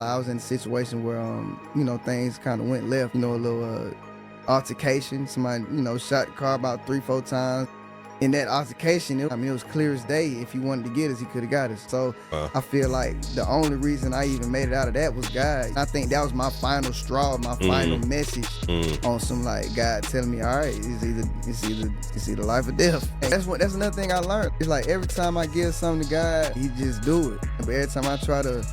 I was in a situation where, things kind of went left, a little altercation. Somebody, shot the car about 3-4 times. In that altercation, it was clear as day. If he wanted to get us, he could have got us. So I feel like the only reason I even made it out of that was God. I think that was my final straw, my final message on some like God telling me, all right, it's either life or death. And that's another thing I learned. It's like every time I give something to God, He just do it. But every time I try to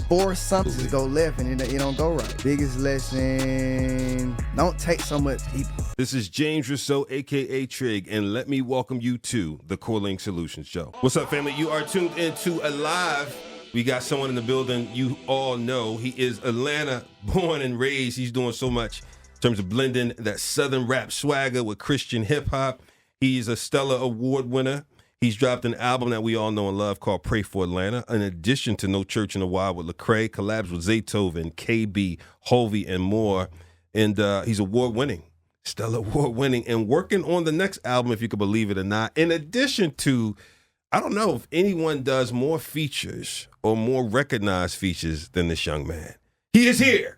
force something to go left and it don't go right. Biggest lesson, don't take so much people. This is James Rousseau, a.k.a. Trig, and let me welcome you to the Core Solutions Show. What's up, family? You are tuned into Alive. We got someone in the building you all know. He is Atlanta born and raised. He's doing so much in terms of blending that Southern rap swagger with Christian hip-hop. He's a Stella Award winner. He's dropped an album that we all know and love called Pray for Atlanta. In addition to No Church in a While with Lecrae, collabs with Zaytoven, KB, Hovey, and more. And he's award-winning. Stella Award-winning, and working on the next album, if you could believe it or not. In addition to, I don't know if anyone does more features or more recognized features than this young man. He is here,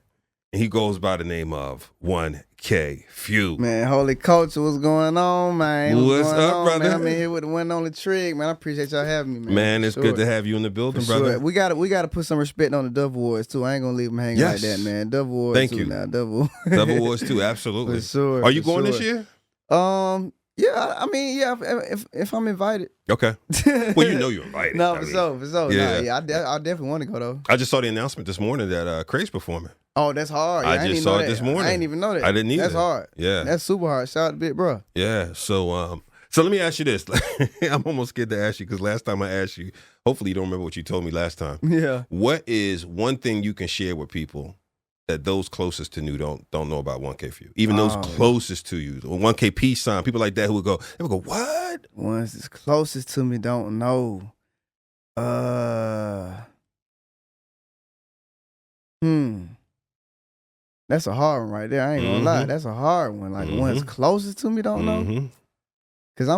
and he goes by the name of 1K Phew. Man, Holy Culture, what's going on, man? What's up, brother? Man, I'm in here with the one and only Trig, man. I appreciate y'all having me, man. Man, it's good to have you in the building, For brother. sure. We gotta put some respect on the Dove Awards too. I ain't gonna leave them hanging like that, man. Dove Awards. Thank too, you. Now, Dove Awards. Dove Awards too, absolutely. For sure. Are you going this year? Yeah. I mean, yeah. If I'm invited. Okay. Well, you know you're invited. No, for sure. Yeah. Nah, I definitely want to go though. I just saw the announcement this morning that Craig's performing. Oh, that's hard. Yeah, I just saw it this morning. I didn't even know that. I didn't either. That's hard. Yeah. That's super hard. Shout out to Big Bro. Yeah. So let me ask you this. I'm almost scared to ask you because last time I asked you, hopefully you don't remember what you told me last time. Yeah. What is one thing you can share with people that those closest to you don't know about 1K Phew? Even those closest to you, or 1K peace sign, people like that who would go, what? Ones that's closest to me don't know. That's a hard one right there. I ain't gonna lie. That's a hard one. Like ones closest to me don't know. Cause I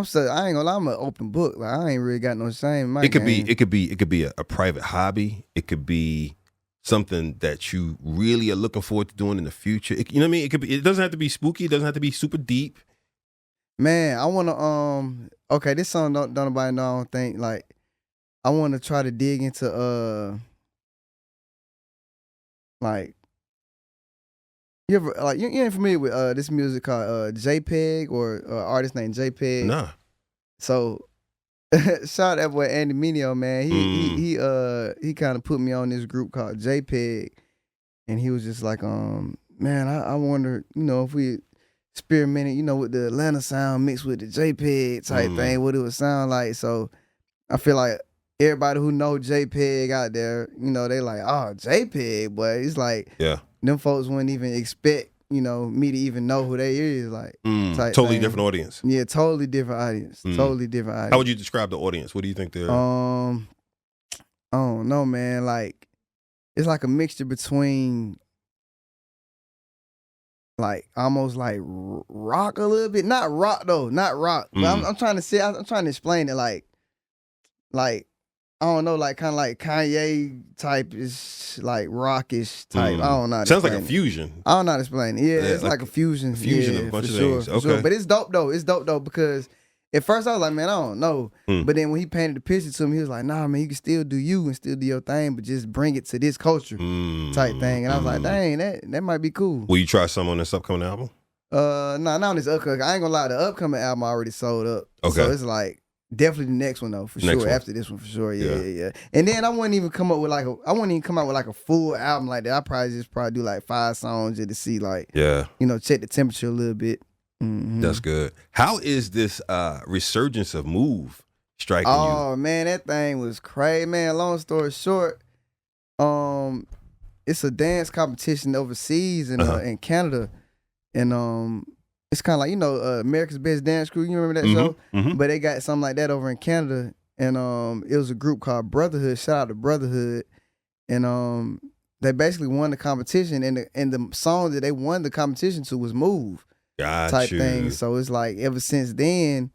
ain't gonna lie, I'm an open book. Like I ain't really got no shame in my It could game. be a private hobby. It could be something that you really are looking forward to doing in the future. You know what I mean? It doesn't have to be spooky. It doesn't have to be super deep. Man, I wanna okay, this song don't nobody know, I don't think. Like I wanna try to dig into like you ever like you ain't familiar with this music called JPEG or artist named JPEG? Nah. So shout out that boy Andy Mineo, man. He kind of put me on this group called JPEG, and he was just like, man, I wonder, if we experimented, with the Atlanta sound mixed with the JPEG type thing, what it would sound like. So I feel like everybody who know JPEG out there, they like, oh, JPEG, but it's like, them folks wouldn't even expect, me to even know who they is, like. Totally thing. Different audience. Yeah, totally different audience. Totally different audience. How would you describe the audience? What do you think they're? I don't know, man. Like, it's like a mixture between, like, almost like rock a little bit. Not rock though, not rock. But I'm trying to explain it, like, I don't know, like kind of like Kanye type is like rockish type. I don't know. How to Sounds like a explain it. Fusion. I don't know how to explain it. Yeah, it's like a fusion. Fusion yeah, of a bunch of sure, things. for Okay. sure. But it's dope though. Because at first I was like, man, I don't know. But then when he painted the picture to me, he was like, nah, man, you can still do you and still do your thing, but just bring it to this culture type thing. And I was like, dang, that might be cool. Will you try some on this upcoming album? Not on this upcoming. I ain't gonna lie, the upcoming album already sold up. Okay. So it's like definitely the next one though, for Next sure. one. After this one, for sure. Yeah. And then I wouldn't even come out with like a full album like that. I probably do like 5 songs just to see like, check the temperature a little bit. That's good. How is this resurgence of Move striking you? Oh man, that thing was crazy, man. Long story short, it's a dance competition overseas in Canada, and it's kind of like America's Best Dance Crew. You remember that show? But they got something like that over in Canada, and it was a group called Brotherhood. Shout out to Brotherhood, and they basically won the competition, and the song that they won the competition to was Move. Type thing. So it's like ever since then,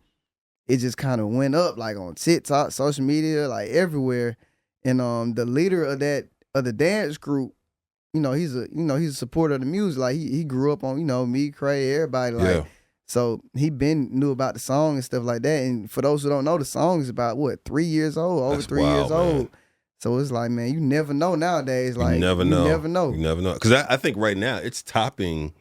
it just kind of went up like on TikTok, social media, like everywhere. And the leader of that of the dance group, he's a supporter of the music. Like he grew up on, me, Cray, everybody. Like, Yeah. so he knew about the song and stuff like that. And for those who don't know, the song is about what, 3 years old, over That's 3 wild, years man. old. So it's like, man, you never know nowadays. Like You never know. You never know. You never know. Because I think right now it's topping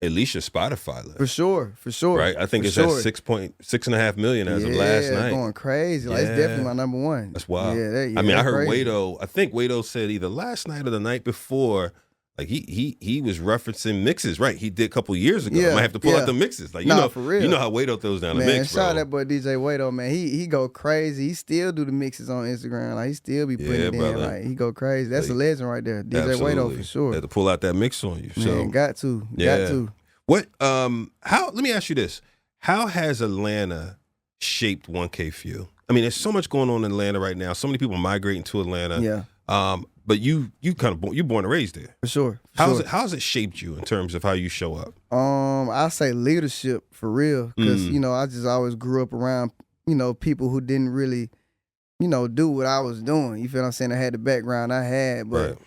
at least your Spotify list. For sure. Right? I think For it's sure. at 6.5 million as of last night. Going crazy. Like, it's definitely my number one. That's wild. Yeah, I mean, I heard crazy. I think Wado said either last night or the night before, like he was referencing mixes, right? He did a couple years ago. I might have to pull out the mixes. Like, for real. You know how Wado throws down man, the mix, bro. shout out that boy DJ Wado, man. He go crazy. He still do the mixes on Instagram. Like, he still be putting it in. Like, he go crazy. That's a legend right there. DJ Wado for sure. Had to pull out that mix on you. Man, So got to. What let me ask you this. How has Atlanta shaped 1K Phew? I mean, there's so much going on in Atlanta right now. So many people migrating to Atlanta. Yeah. But you born and raised there. For sure. How's it shaped you in terms of how you show up? I say leadership for real. Because, I just always grew up around, people who didn't really, do what I was doing. You feel what I'm saying? I had the background I had, but Right.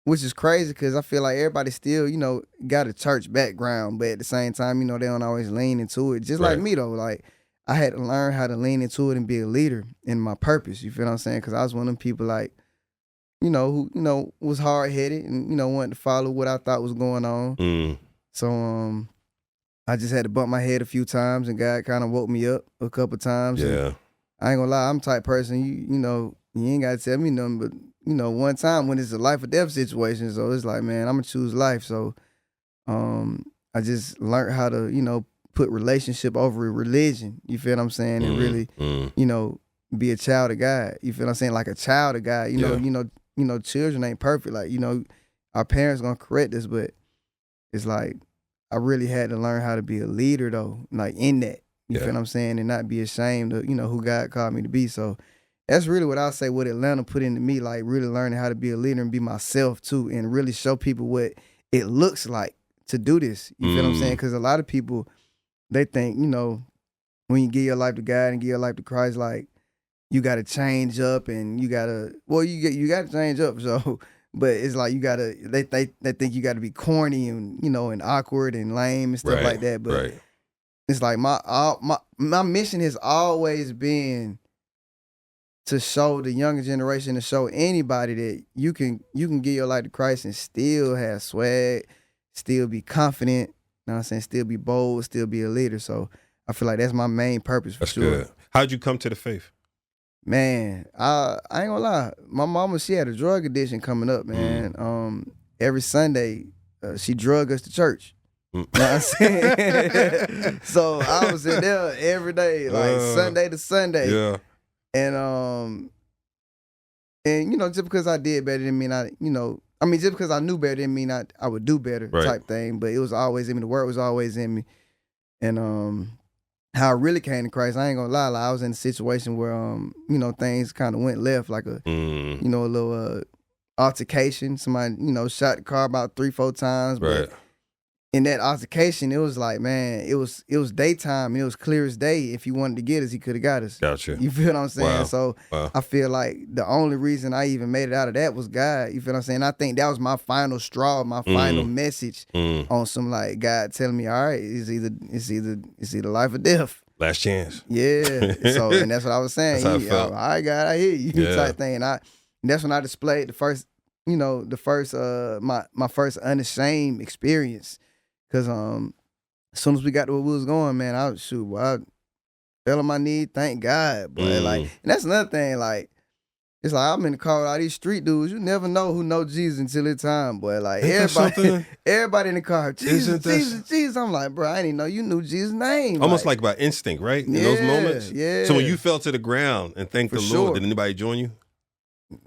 which is crazy because I feel like everybody still, got a church background, but at the same time, they don't always lean into it. Just like me though, like I had to learn how to lean into it and be a leader in my purpose. You feel what I'm saying? Because I was one of them people like, who was hard headed and wanted to follow what I thought was going on. So I just had to bump my head a few times, and God kind of woke me up a couple times. Yeah. I ain't gonna lie, I'm the type person, you ain't gotta tell me nothing, but one time when it's a life or death situation, so it's like, man, I'm gonna choose life. So I just learned how to, put relationship over religion, you feel what I'm saying? And really, be a child of God. You feel what I'm saying? Like a child of God. Children ain't perfect. Like, our parents gonna correct us, but it's like I really had to learn how to be a leader though, like in that. You feel what I'm saying? And not be ashamed of, who God called me to be. So that's really what I say what Atlanta put into me, like really learning how to be a leader and be myself too, and really show people what it looks like to do this. You feel what I'm saying? Because a lot of people, they think, when you give your life to God and give your life to Christ, like you got to change up and you got to change up. So, but it's like they think you got to be corny and, and awkward and lame and stuff like that. But it's like my mission has always been to show the younger generation, to show anybody that you can give your life to Christ and still have swag, still be confident, you know what I'm saying, still be bold, still be a leader. So I feel like that's my main purpose for sure. Good. How'd you come to the faith? Man, I ain't gonna lie. My mama, she had a drug addiction coming up, man. Every Sunday, she drug us to church. You know what I'm saying? So I was in there every day, like Sunday to Sunday. Yeah. And just because I did better didn't mean just because I knew better didn't mean I would do better type thing. But it was always in me. The word was always in me. And how I really came to Christ, I ain't gonna lie. Like, I was in a situation where things kind of went left, like a little altercation. Somebody shot the car about 3-4 times. But in that altercation, it was like, man, it was daytime. It was clear as day. If he wanted to get us, he could have got us. Gotcha. You feel what I'm saying? Wow. So I feel like the only reason I even made it out of that was God. You feel what I'm saying? I think that was my final straw, my final message on some like God telling me, all right, it's either life or death. Last chance. Yeah. So and that's what I was saying. That's how I felt. All right, God, I hear you type thing. And that's when I displayed the first my first unashamed experience. Cause as soon as we got to where we was going, man, I fell on my knee, thank God, boy. Like, and that's another thing, like, it's like I'm in the car with all these street dudes. You never know who know Jesus until it's time, boy. Like, everybody in the car, Jesus. I'm like, bro, I didn't even know you knew Jesus' name. Almost like by instinct, right? In those moments. Yeah. So when you fell to the ground and thanked the Lord, did anybody join you?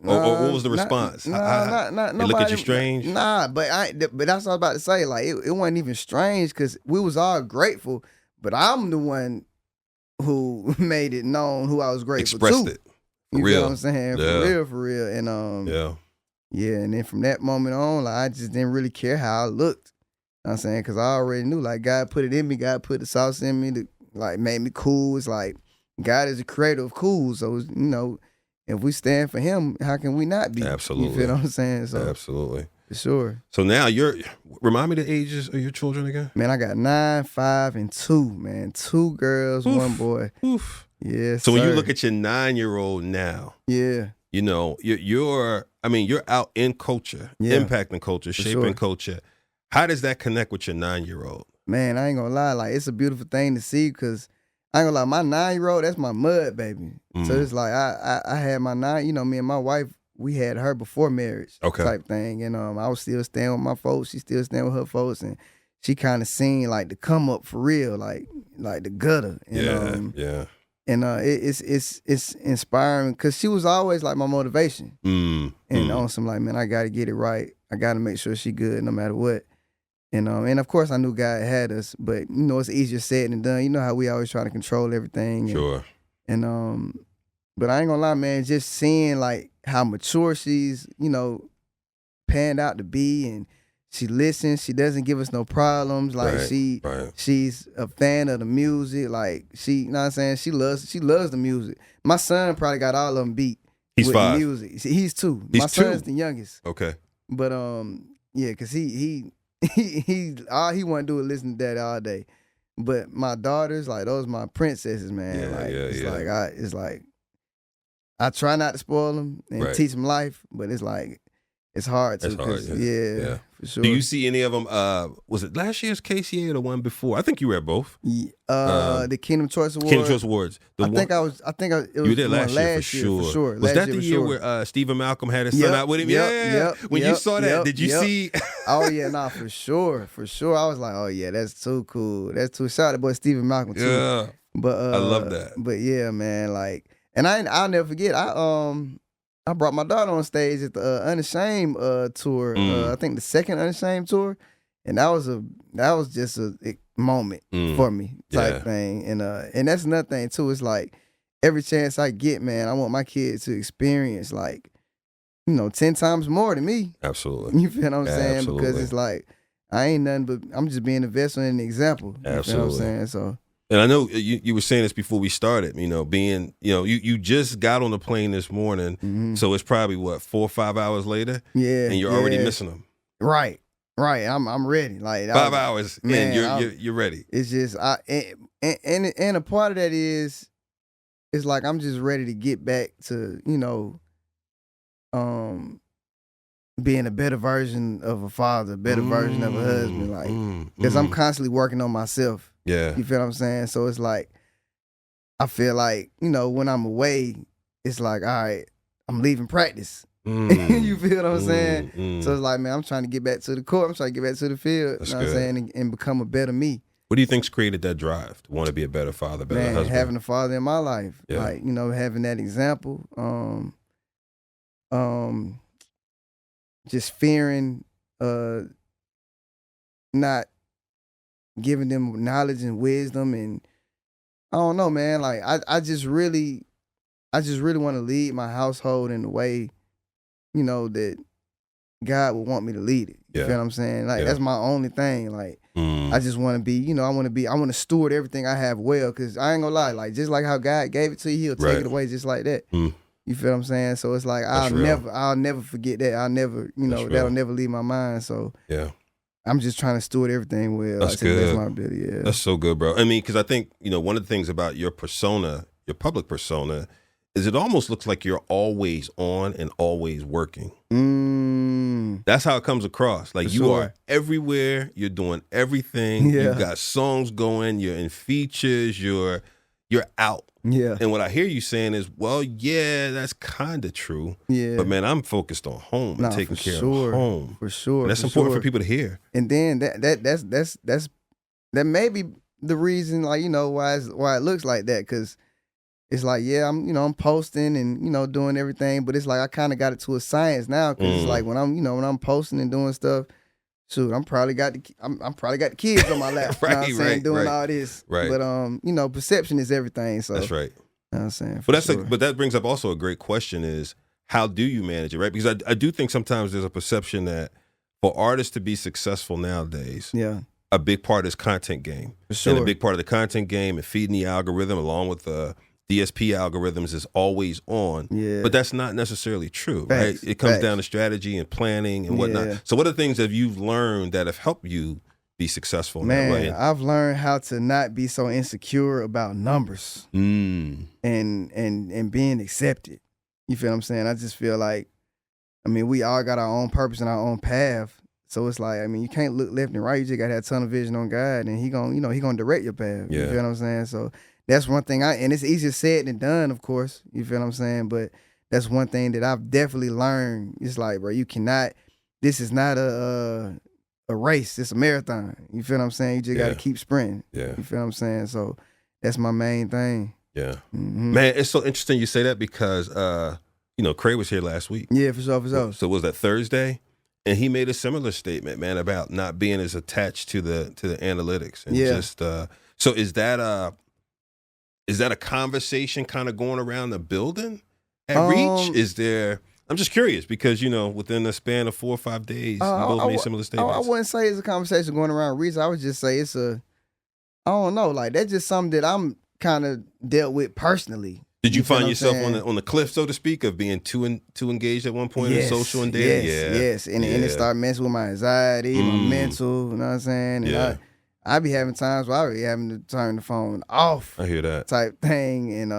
Or what was the response? Not they look at you strange? Nah, but that's what I was about to say. Like, it wasn't even strange because we was all grateful, but I'm the one who made it known who I was grateful to. Expressed it. For you real. know what I'm saying? For real. And and then from that moment on, like, I just didn't really care how I looked. You know what I'm saying? Because I already knew, like, God put it in me. God put the sauce in me to, like, make me cool. It's like God is the creator of cool. So, if we stand for him, how can we not be? Absolutely. You feel what I'm saying? So Absolutely. for sure. So now remind me the ages of your children again. Man, I got 9, 5, and 2. Man, 2 girls, Oof. 1 boy. Oof. Yes. So when you sir. look at your 9-year-old now, yeah, you know, you're out in culture, Yeah. impacting culture, For shaping sure. culture. How does that connect with your 9-year-old? man, I ain't gonna lie. Like, it's a beautiful thing to see because I ain't gonna lie. My 9-year-old, that's my mud baby. So it's like I had my 9. You know, me and my wife, we had her before marriage, type thing. And I was still staying with my folks. She still staying with her folks, and she kind of seen like the come up for real, like the gutter. And, yeah. And it's inspiring because she was always like my motivation. And on some like, man, I got to get it right. I got to make sure she good no matter what. And of course I knew God had us, but you know it's easier said than done. You know how we always try to control everything. Sure. And but I ain't gonna lie, man. Just seeing like how mature she's, you know, panned out to be, and she listens. She doesn't give us no problems. Like she's a fan of the music. Like you know what I'm saying? She loves the music. My son probably got all of them beat. He's with 5. The music. He's 2. He's my 2. son's the youngest. Okay. But yeah, cause he all he want to do is listen to that all day. But my daughters, like those, my princesses, man. It's like I try not to spoil them and teach them life, but it's like it's hard to. Yeah, for sure. Do you see any of them? Was it last year's KCA or the one before? I think you were at both. The Kingdom Choice Awards. Kingdom Choice Awards. I think it was. You did last year for sure. Was that the year where Stephen Malcolm had his son out with him? When you saw that, did you see? Oh yeah, nah, for sure. I was like, oh yeah, that's too cool. That's too. Shout out to boy Stephen Malcolm too. Yeah, but I love that. But yeah, man, like, and I'll never forget. I brought my daughter on stage at the Unashamed tour. I think the second Unashamed tour, and that was just a moment for me type thing. And that's another thing too. It's like every chance I get, man, I want my kids to experience like, you know, 10 times more than me. Absolutely. You feel what I'm saying? Absolutely. Because it's like I ain't nothing but I'm just being a vessel and an example. You Absolutely. feel what I'm saying? So. And I know you were saying this before we started, you know, you just got on the plane this morning, so it's probably, 4 or 5 hours later? Yeah. And you're already missing them. Right. I'm ready. Like 5 hours, man, and you're ready. It's just, and a part of that is, it's like I'm just ready to get back to, you know, being a better version of a father, better version of a husband, like, because I'm constantly working on myself. Yeah. You feel what I'm saying? So it's like, I feel like, you know, when I'm away, it's like, all right, I'm leaving practice. You feel what I'm saying? So it's like, man, I'm trying to get back to the court. I'm trying to get back to the field. That's you know what I'm saying? And become a better me. What do you think's created that drive to want to be a better father, better husband? Having a father in my life. Yeah. Like, you know, having that example. Just fearing not giving them knowledge and wisdom, and I don't know, man. Like I just really want to lead my household in the way, you know, that God would want me to lead it. You feel what I'm saying? Like that's my only thing. Like I just want to be, you know, I want to steward everything I have well, because I ain't gonna lie, like just like how God gave it to you, He'll take it away just like that. You feel what I'm saying? So it's like I'll never forget that. I'll never, you know, that'll never leave my mind. So yeah. I'm just trying to steward everything well. That's good. That's my ability, yeah. That's so good, bro. I mean, because I think, you know, one of the things about your persona, your public persona, is it almost looks like you're always on and always working. That's how it comes across. Like you are everywhere. You're doing everything. Yeah. You've got songs going. You're in features. You're out. Yeah. And what I hear you saying is, well, yeah, that's kind of true. Yeah. But man, I'm focused on home and taking care of home. For sure. And that's important for people to hear. And then that may be the reason, like, you know, why it looks like that, because it's like, yeah, I'm posting and, you know, doing everything, but it's like I kind of got it to a science now, because it's like when I'm posting and doing stuff, shoot, I'm probably got the kids on my lap. You know what I'm saying? Doing all this. Right. But you know, perception is everything. So that's right. You know what I'm saying? But that brings up also a great question is, how do you manage it, right? Because I do think sometimes there's a perception that for artists to be successful nowadays, a big part is content game. For sure. And a big part of the content game and feeding the algorithm along with DSP algorithms is always on. Yeah. But that's not necessarily true, Facts, right? It comes facts. down to strategy and planning and whatnot. Yeah. So what are the things that you've learned that have helped you be successful in that way? Man, I've learned how to not be so insecure about numbers and being accepted. You feel what I'm saying? I just feel like, I mean, we all got our own purpose and our own path. So it's like, I mean, you can't look left and right. You just gotta have a ton of vision on God, and he gonna direct your path. Yeah. You feel what I'm saying? So that's one thing and it's easier said than done, of course. You feel what I'm saying? But that's one thing that I've definitely learned. It's like, bro, this is not a race. It's a marathon. You feel what I'm saying? You just got to keep sprinting. Yeah. You feel what I'm saying? So that's my main thing. Yeah. Mm-hmm. Man, it's so interesting you say that because, Cray was here last week. Yeah, for sure. So was that Thursday? And he made a similar statement, man, about not being as attached to the analytics. And just, so is that a conversation kind of going around the building at Reach? Is there... I'm just curious because, within the span of 4 or 5 days, you both made similar statements. I wouldn't say it's a conversation going around Reach. I would just say I don't know, like that's just something that I'm kind of dealt with personally. Did you find yourself on the cliff, so to speak, of being too engaged at one point in social and dating? Yes. And it started messing with my anxiety, my mental, you know what I'm saying? And I be having times where I be having to turn the phone off. I hear that. Type thing.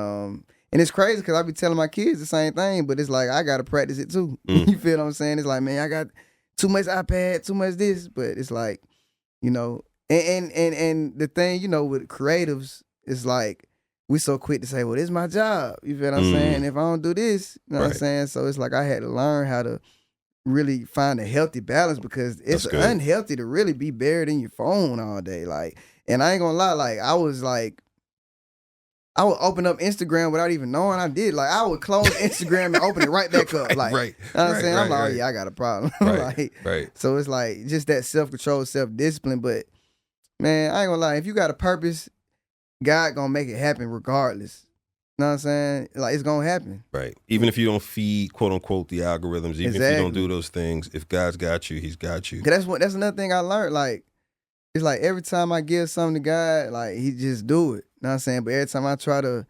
And it's crazy because I be telling my kids the same thing, but it's like I got to practice it too. You feel what I'm saying? It's like, man, I got too much iPad, too much this, but it's like, and the thing, with creatives, it's like, we so quick to say, well, this is my job. You feel what I'm saying? If I don't do this, you know what I'm saying? So it's like I had to learn how to really find a healthy balance because it's unhealthy to really be buried in your phone all day. Like, and I ain't gonna lie, like I would open up Instagram without even knowing I did. Like I would close Instagram and open it right back up. Like, you know what I'm saying? I'm like, oh yeah, I got a problem. Right. So it's like just that self-control, self-discipline. But man, I ain't gonna lie, if you got a purpose, God gonna make it happen regardless. You know what I'm saying? Like it's gonna happen. Right. Even if you don't feed quote unquote the algorithms, even if you don't do those things, if God's got you, He's got you. That's another thing I learned. Like it's like every time I give something to God, like He just do it. You know what I'm saying? But every time I try to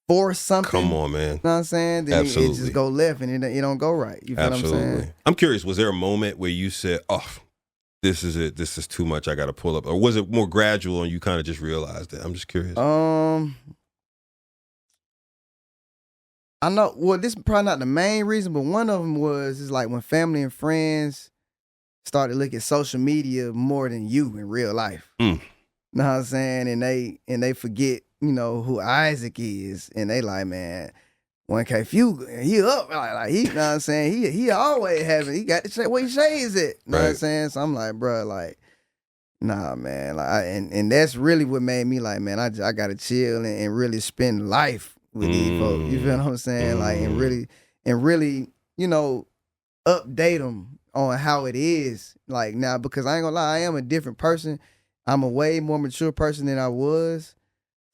force something, come on, man. You know what I'm saying? Then it just go left and it don't go right. You feel what I'm saying? I'm curious, was there a moment where you said, oh, this is it, this is too much, I gotta pull up? Or was it more gradual and you kind of just realized it? I'm just curious. I know, well, this is probably not the main reason, but one of them is like when family and friends started looking at social media more than you in real life. You know what I'm saying? And they forget, who Isaac is. And they like, man, 1K Phew, he up. Like he, you know what I'm saying? He always having, he got the where he shades it. You know what I'm saying? So I'm like, bro, like, nah, man. Like, and that's really what made me like, man, I gotta chill and really spend life with these folks. You feel what I'm saying? Like, and really, update them on how it is. Like now, because I ain't gonna lie, I am a different person. I'm a way more mature person than I was.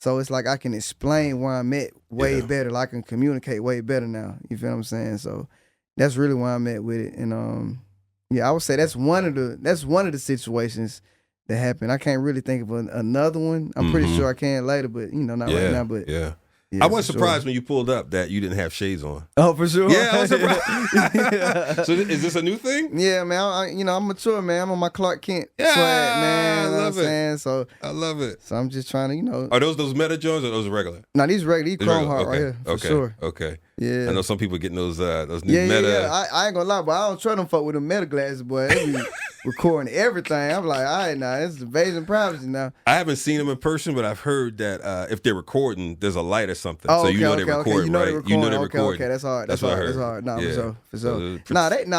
So it's like I can explain where I'm at way better. Like I can communicate way better now. You feel what I'm saying? So that's really where I'm at with it. And I would say that's one of the situations that happened. I can't really think of another one. I'm pretty sure I can later, but not right now. But yeah, I was surprised when you pulled up that you didn't have shades on. Oh, for sure. Yeah, I was surprised. So is this a new thing? Yeah, man. I'm mature, man. I'm on my Clark Kent swag, man. I love it. Saying? So I love it. So I'm just trying to, Are those Meta Jones or those regular? No, these regular. These Chrome Heart right here, for sure. Okay. Yeah. I know some people getting those new Meta. Yeah. I ain't gonna lie, but I don't trust them fuck with them Meta glasses, boy. They be recording everything. I'm like, all right, now it's invasion of privacy now. I haven't seen them in person, but I've heard that if they're recording, there's a light or something, so you know they're recording, right? You know they're recording. Okay, that's hard. That's hard. That's hard. Nah, yeah. for sure.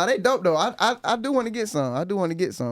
They dope though. I do want to get some.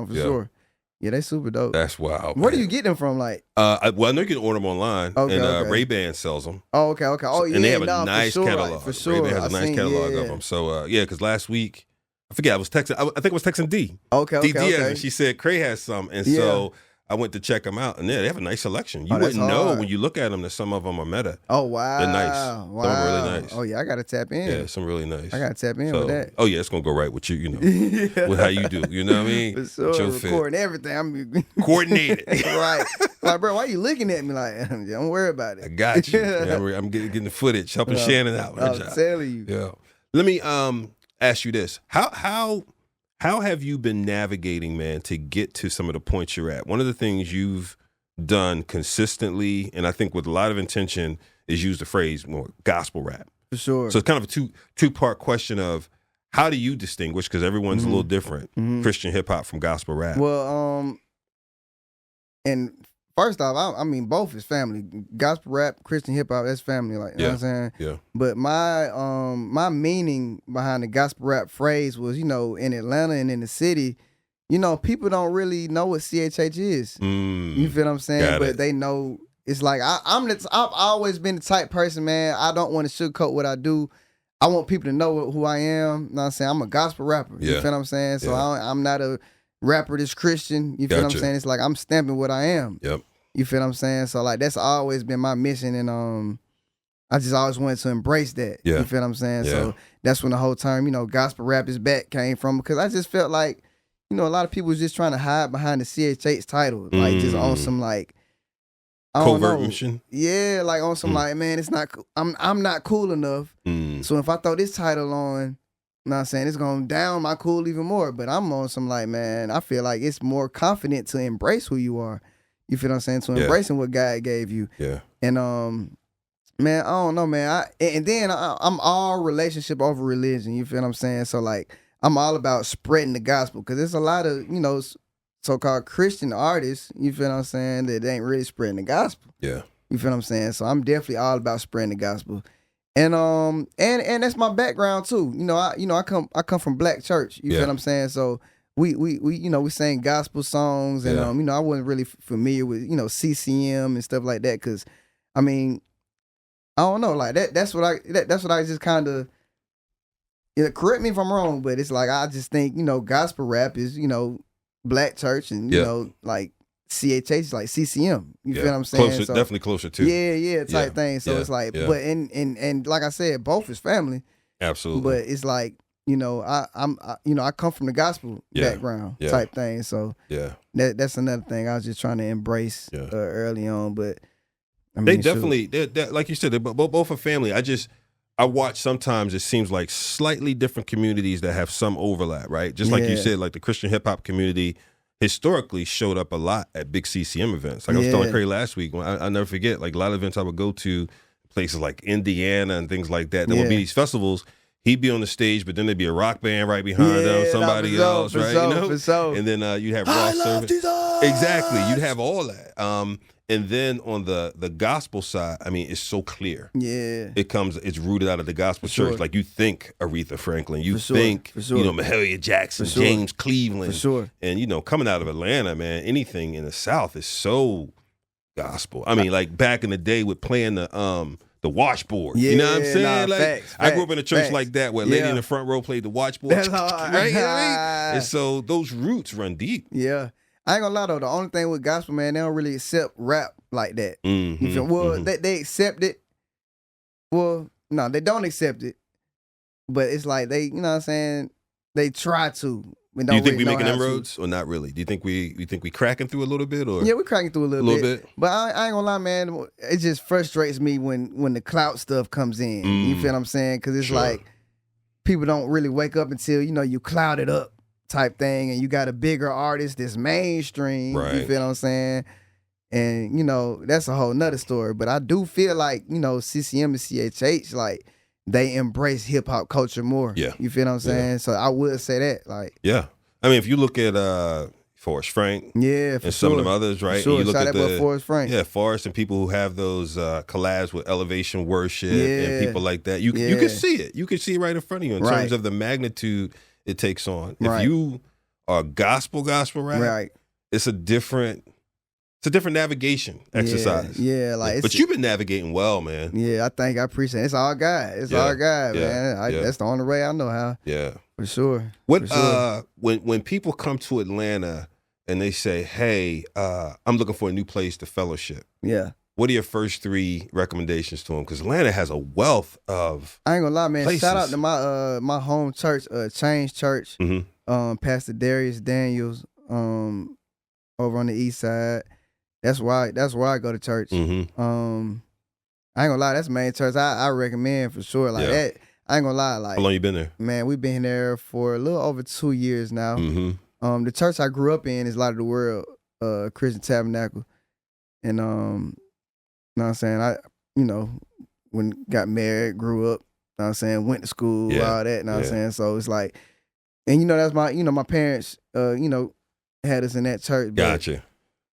For sure. Yeah, they super dope. That's wild. Where do you get them from? Like, I know you can order them online, and Ray-Ban sells them. Oh, okay. Oh, yeah. And they have a nice catalog. For sure. Ray-Ban has a nice catalog of them. So, because last week, I forget, I think I was texting D. Okay. D Diaz, and she said Cray has some, and so I went to check them out, and they have a nice selection. You Oh, that's wouldn't know hard. when you look at them that some of them are meta. Oh, wow. They're nice. Wow. Some are really nice. Oh, yeah, I got to tap in. Yeah, some really nice. I got to tap in So, with that. oh, yeah, it's going to go right with you, you know, Yeah. with how you do. You know what I mean? For sure. With your fit. Recording everything. I'm Coordinated. right. Like, bro, why you looking at me like, don't worry about it. I got you. Yeah, I'm getting the footage, helping Shannon out. I'm telling you. Yeah. Let me ask you this. How have you been navigating, man, to get to some of the points you're at? One of the things you've done consistently, and I think with a lot of intention, is use the phrase more gospel rap. For sure. So it's kind of a two-part question of how do you distinguish, because everyone's a little different, Christian hip-hop from gospel rap? Well, and first off, I mean, both is family. Gospel rap, Christian hip hop, that's family. Like, you know what I'm saying? Yeah. But my meaning behind the gospel rap phrase was, in Atlanta and in the city, people don't really know what CHH is. You feel what I'm saying? But they know. It's like I've always been the type person, man. I don't want to sugarcoat what I do. I want people to know who I am. You know what I'm saying? I'm a gospel rapper. You feel what I'm saying? So I'm not a rapper that's Christian. You feel what I'm saying? It's like I'm stamping what I am. Yep. You feel what I'm saying? So like that's always been my mission, and I just always wanted to embrace that. Yeah. You feel what I'm saying? Yeah. So that's when the whole term, gospel rap is back came from, because I just felt like, a lot of people was just trying to hide behind the CHH title, like just on some like I don't covert know. mission. Yeah, like on some like, man, it's not. I'm not cool enough. So if I throw this title on, you know what I'm saying, it's gonna down my cool even more. But I'm on some like, man, I feel like it's more confident to embrace who you are. You feel what I'm saying? To embracing what God gave you. Yeah. And man, I don't know, man. I'm all relationship over religion. You feel what I'm saying? So like, I'm all about spreading the gospel, because there's a lot of so-called Christian artists. You feel what I'm saying? That ain't really spreading the gospel. Yeah. You feel what I'm saying? So I'm definitely all about spreading the gospel. And that's my background too. I come from black church. You feel what I'm saying? So we sang gospel songs, and I wasn't really familiar with CCM and stuff like that, because I mean, I don't know, like that's what I just kind of, correct me if I'm wrong, but it's like I just think gospel rap is black church, and like CHH like CCM. You feel what I'm saying? Closer, definitely closer to. Yeah, type thing. So it's like, but and like I said, both is family. Absolutely. But it's like, I come from the gospel background type thing. So that's another thing I was just trying to embrace early on. But I mean, they definitely, they're, like you said, they're both a family. I watch sometimes it seems like slightly different communities that have some overlap, right? Just like you said, like the Christian hip hop community historically showed up a lot at big CCM events. Like I was telling Craig last week, I'll never forget, like a lot of events I would go to, places like Indiana and things like that. There would be these festivals. He'd be on the stage, but then there'd be a rock band right behind him, somebody else, right? And then you'd have raw service. Exactly. You'd have all that. And then on the gospel side, I mean, it's so clear. Yeah. It's rooted out of the gospel church. Like you think Aretha Franklin, you think, Mahalia Jackson, James Cleveland. For sure. And, coming out of Atlanta, man, anything in the South is so gospel. I mean, like back in the day with playing the washboard. You know what I'm saying? Facts, I grew up in a church like that where a lady in the front row played the washboard. That's hard. Right? You know what I mean? And so those roots run deep. Yeah. I ain't gonna lie though, the only thing with gospel, man, they don't really accept rap like that. You feel? Well, they accept it. Well, no, they don't accept it. But it's like they, you know what I'm saying, they try to. Do you think we making inroads or not really? Do you think we cracking through a little bit, or? Yeah, we're cracking through a little bit. But I ain't gonna lie, man, it just frustrates me when the clout stuff comes in. You feel what I'm saying? Because it's like people don't really wake up until you clouded up type thing, and you got a bigger artist that's mainstream. Right. You feel what I'm saying? And that's a whole nother story. But I do feel like CCM and CHH, like, they embrace hip hop culture more. Yeah. You feel what I'm saying? Yeah. So I would say that. Like, yeah. I mean, if you look at Forrest Frank, and some of them others, right? Sure. And you look at Forrest Frank. Yeah, Forrest and people who have those collabs with Elevation Worship and people like that. You can see it. You can see it right in front of you in terms of the magnitude it takes on. If you are gospel rap, it's a different navigation exercise. Yeah, like, but you've been navigating well, man. Yeah, I appreciate it. It's all God. It's all God, man. That's the only way I know how. Yeah, for sure. When people come to Atlanta and they say, hey, I'm looking for a new place to fellowship. Yeah. What are your first 3 recommendations to them? Because Atlanta has a wealth of I ain't gonna lie, man. places. Shout out to my home church, Change Church. Pastor Darius Daniels, over on the east side. That's why I go to church. I ain't gonna lie, that's the main church I recommend for sure. Like that, I ain't gonna lie. Like, how long you been there? Man, we've been there for a little over 2 years now. The church I grew up in is Light of the World, Christian Tabernacle. And you know what I'm saying? When got married, grew up, you know what I'm saying, went to school, all that, you know what I'm saying? So it's like, and that's my parents, had us in that church. Gotcha.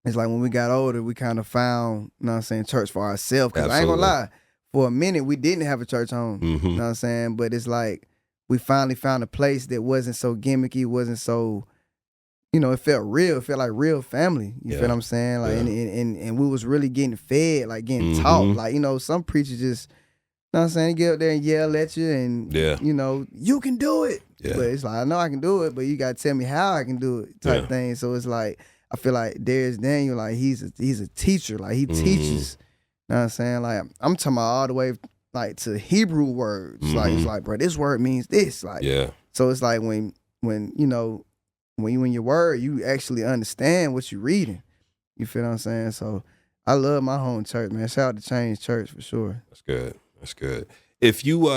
It's like when we got older, we kind of found, you know what I'm saying, church for ourselves. Because I ain't gonna lie, for a minute, we didn't have a church home. You know what I'm saying? But it's like, we finally found a place that wasn't so gimmicky, wasn't so, it felt real. It felt like real family. You feel what I'm saying? Like, and we was really getting fed, like getting taught. Like, some preachers just, you know what I'm saying, get up there and yell at you and, you can do it. Yeah. But it's like, I know I can do it, but you got to tell me how I can do it type thing. So it's like, I feel like Darius Daniel, like he's a teacher. Like he teaches, you know what I'm saying? Like I'm talking about all the way like to Hebrew words. Like it's like, bro, this word means this. Like, so it's like when you in your word, you actually understand what you're reading. You feel what I'm saying? So I love my home church, man. Shout out to Change Church for sure. That's good. That's good. If you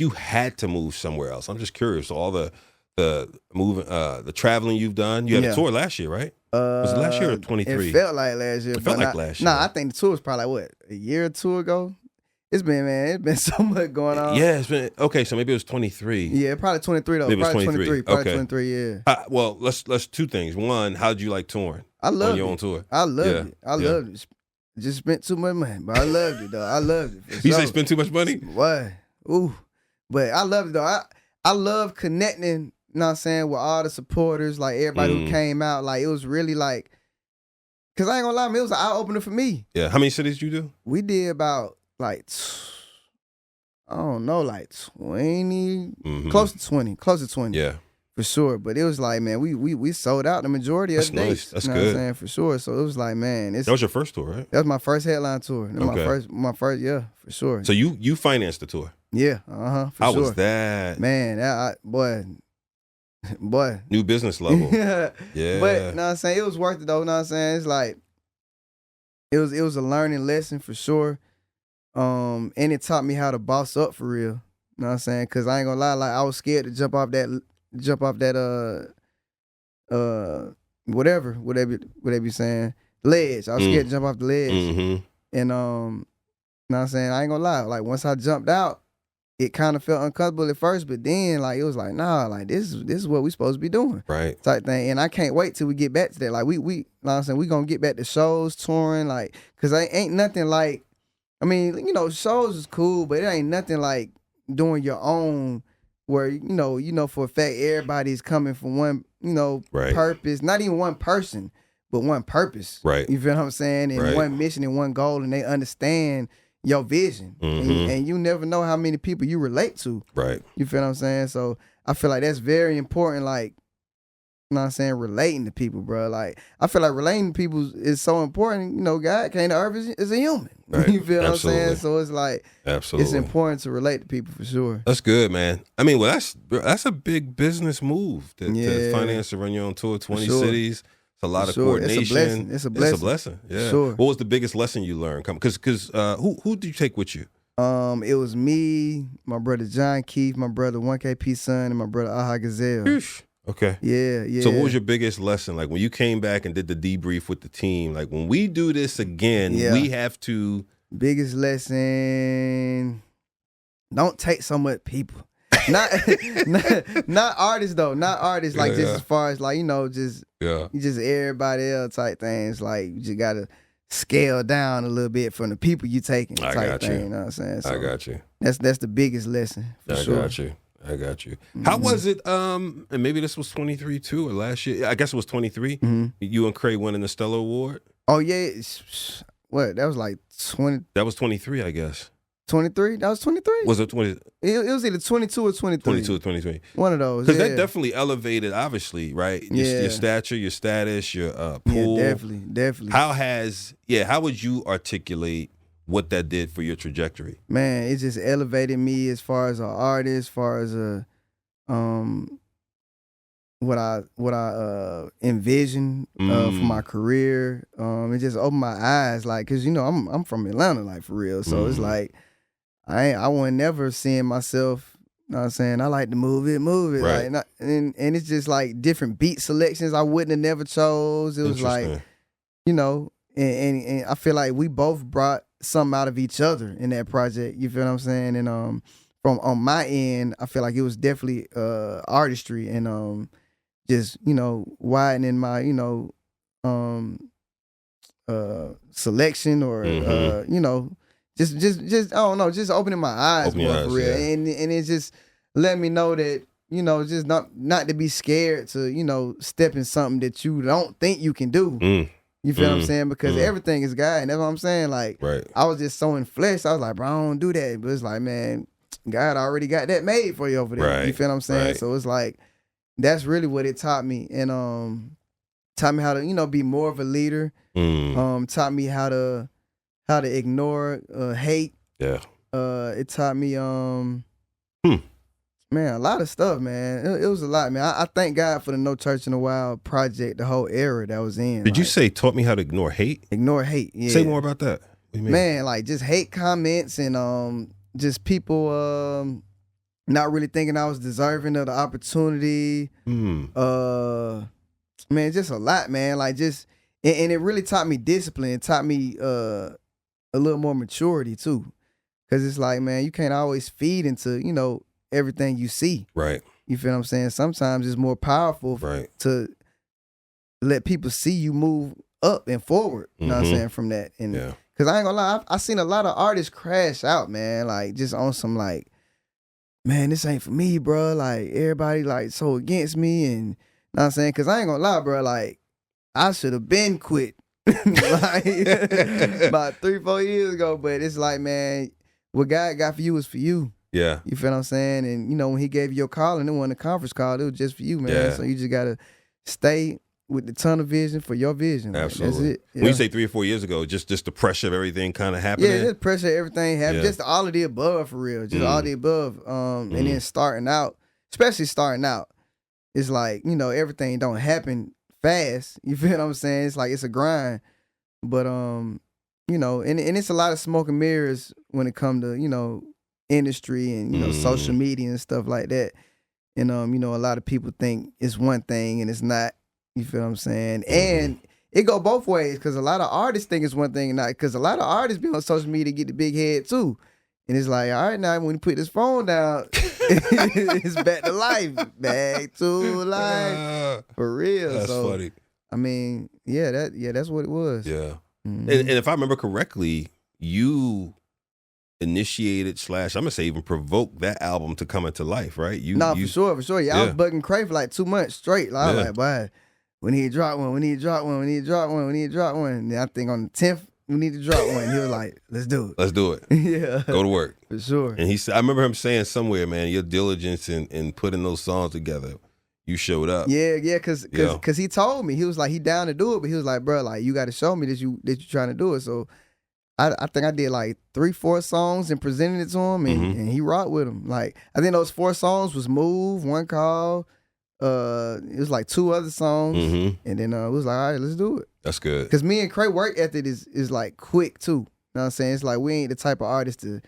had to move somewhere else, I'm just curious. All the moving, the traveling you've done. You had a tour last year, right? Was it last year or 23? It felt like last year. It felt like last year. Nah, I think the tour was probably like, a year or two ago? It's been so much going on. Yeah, it's been, okay, so maybe it was 23. Yeah, probably 23 though. Maybe probably 23. Probably Okay. 23, yeah. Well, let's 2 things. One, how'd you like touring? I loved on your it. own tour? I loved it. I loved it. Just spent too much money, but I loved it though. I loved it. You say spend too much money? What? Ooh. But I loved it though. I love connecting, you know what I'm saying, with all the supporters, like everybody who came out. Like it was really like, cause I ain't gonna lie, man, it was an eye opener for me. Yeah. How many cities did you do? We did about like, I don't know, like 20, close to 20. Yeah. For sure. But it was like, man, we sold out the majority of the days. That's you know good. What I'm saying? For sure. So it was like, man, that was your first tour, right? That was my first headline tour. My first, yeah, for sure. So you financed the tour? Yeah, How sure. was that? Man, boy. New business level. Yeah. Yeah. But, you know what I'm saying? It was worth it though, you know what I'm saying? It's like, it was a learning lesson for sure. And it taught me how to boss up for real. You know what I'm saying? Cause I ain't gonna lie, like I was scared to jump off that whatever you saying, ledge. I was scared to jump off the ledge. And you know what I'm saying, I ain't gonna lie, like once I jumped out, it kind of felt uncomfortable at first, but then like it was like, nah, like this is what we supposed to be doing. Right. Type thing. And I can't wait till we get back to that. Like we you know what I'm saying, we gonna get back to shows, touring, like, cause I ain't nothing like, I mean, shows is cool, but it ain't nothing like doing your own where, for a fact, everybody's coming from one, purpose, not even one person, but one purpose. Right. You feel what I'm saying? And one mission and one goal, and they understand your vision. And you never know how many people you relate to. Right. You feel what I'm saying? So I feel like that's very important, like, you know what I'm saying, relating to people, bro. Like, I feel like relating to people is so important. God came to earth as a human. Right. You feel what I'm saying? So it's like, it's important to relate to people for sure. That's good, man. I mean, well, that's a big business move to finance to run your own tour, 20 cities. It's a lot of coordination. It's a blessing. It's a blessing. Yeah. Sure. What was the biggest lesson you learned? Because who did you take with you? It was me, my brother John Keith, my brother 1KP Son, and my brother Aha Gazelle. Whoosh. Okay. Yeah. So what was your biggest lesson? Like when you came back and did the debrief with the team, like when we do this again, we have to. Biggest lesson, don't take so much people. Not artists though, not artists, like just as far as like, just everybody else type things. Like you just gotta scale down a little bit from the people you taking type thing. You know what I'm saying? So I got you. That's the biggest lesson for sure. I got you. How was it? And maybe this was 23 too, or last year. I guess it was 23. You and Cray winning the Stella Award. Oh yeah, what? That was like 20. That was 23, I guess. 23. That was 23. Was it 20? It was either 22 or 23. 22 or 23. One of those. Because yeah. that definitely elevated, obviously, right? Your stature, your status, your pool. Yeah, definitely. How would you articulate what that did for your trajectory? Man, it just elevated me as far as an artist, as far as what I envisioned for my career. It just opened my eyes, like, cause I'm from Atlanta, like, for real. So it's like I wasn't never seeing myself. You know what I'm saying? I like to move it, right. like, and it's just like different beat selections I wouldn't have never chose. It was like, and I feel like we both brought something out of each other in that project. You feel what I'm saying? And from on my end, I feel like it was definitely artistry and just widening my selection or just I don't know, just opening my eyes more for real. Yeah. And it just let me know that just not to be scared to step in something that you don't think you can do. You feel what I'm saying? Because everything is God, and that's what I'm saying. Like, right. I was just so in flesh. I was like, bro, I don't do that. But it's like, man, God already got that made for you over there. Right. You feel what I'm saying? Right. So it's like, that's really what it taught me. And taught me how to, be more of a leader. Taught me how to ignore hate. Yeah. It taught me man, a lot of stuff, man. It was a lot, man. I thank God for the No Church in the Wild project, the whole era that was in. Did you say taught me how to ignore hate? Ignore hate, yeah. Say more about that. What do you mean? Man, like just hate comments and just people not really thinking I was deserving of the opportunity. Man, just a lot, man. Like just and it really taught me discipline. It taught me a little more maturity too. Cause it's like, man, you can't always feed into, everything you see. Right. You feel what I'm saying? Sometimes it's more powerful to let people see you move up and forward. You know what I'm saying? From that. And cause I ain't gonna lie, I seen a lot of artists crash out, man. Like just on some like, man, this ain't for me, bro. Like everybody like so against me, and you know what I'm saying? Cause I ain't gonna lie, bro. Like I should have been quit like about 3-4 years ago. But it's like, man, what God got for you is for you. Yeah. You feel what I'm saying? And when he gave you your call and it wasn't a conference call, it was just for you, man. Yeah. So you just gotta stay with the tunnel vision for your vision. Absolutely. Like, that's it. Yeah. When you say 3 or 4 years ago, just the pressure of everything kind of happening. Yeah, just pressure, everything happened. Just all of the above for real. Just all the above. And then starting out, especially starting out, it's like, everything don't happen fast. You feel what I'm saying? It's like it's a grind. But and it's a lot of smoke and mirrors when it comes to, industry and social media and stuff like that. And a lot of people think it's one thing and it's not. You feel what I'm saying? And it go both ways, because a lot of artists think it's one thing and not. Because a lot of artists be on social media to get the big head too. And it's like, all right, now when you put this phone down, it's back to life. Back to life. For real. That's funny. I mean, that's what it was. Yeah. And if I remember correctly, you initiated / I'm gonna say even provoked that album to come into life, right? For sure. Yeah, I was bugging Cray for like 2 months straight. Like, I was like, boy, we need to drop one. And I think on the 10th, we need to drop one. He was like, let's do it. Yeah. Go to work. For sure. And he said, I remember him saying somewhere, man, your diligence in putting those songs together, you showed up. Yeah, cause he told me, he was like, he down to do it, but he was like, bro, like, you got to show me that you trying to do it. So I think I did like 3-4 songs and presented it to him, and he rocked with them. Like, I think those 4 songs was Move, One Call. It was like 2 other songs, and then it was like, all right, let's do it. That's good. Cause me and Cray work ethic is like quick too. You know what I'm saying? It's like we ain't the type of artist to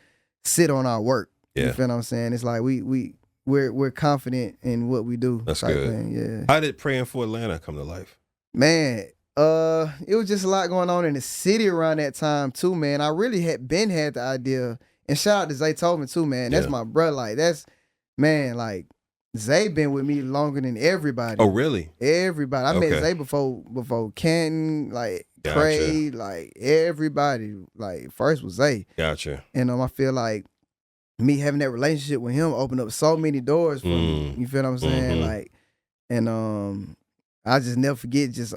sit on our work. Yeah. You feel what I'm saying? It's like we're confident in what we do. That's good. Thing. Yeah. How did Praying for Atlanta come to life? Man, it was just a lot going on in the city around that time too, man. I really had the idea, and shout out to Zay Tobin too, man. That's my brother. Like, that's, man, like, Zay been with me longer than everybody. Oh, really? Everybody. I met Zay before Canton, like, Gotcha. Cray, like, everybody. Like, first was Zay. Gotcha. And I feel like me having that relationship with him opened up so many doors for me. You feel what I'm saying? Like, and I just never forget just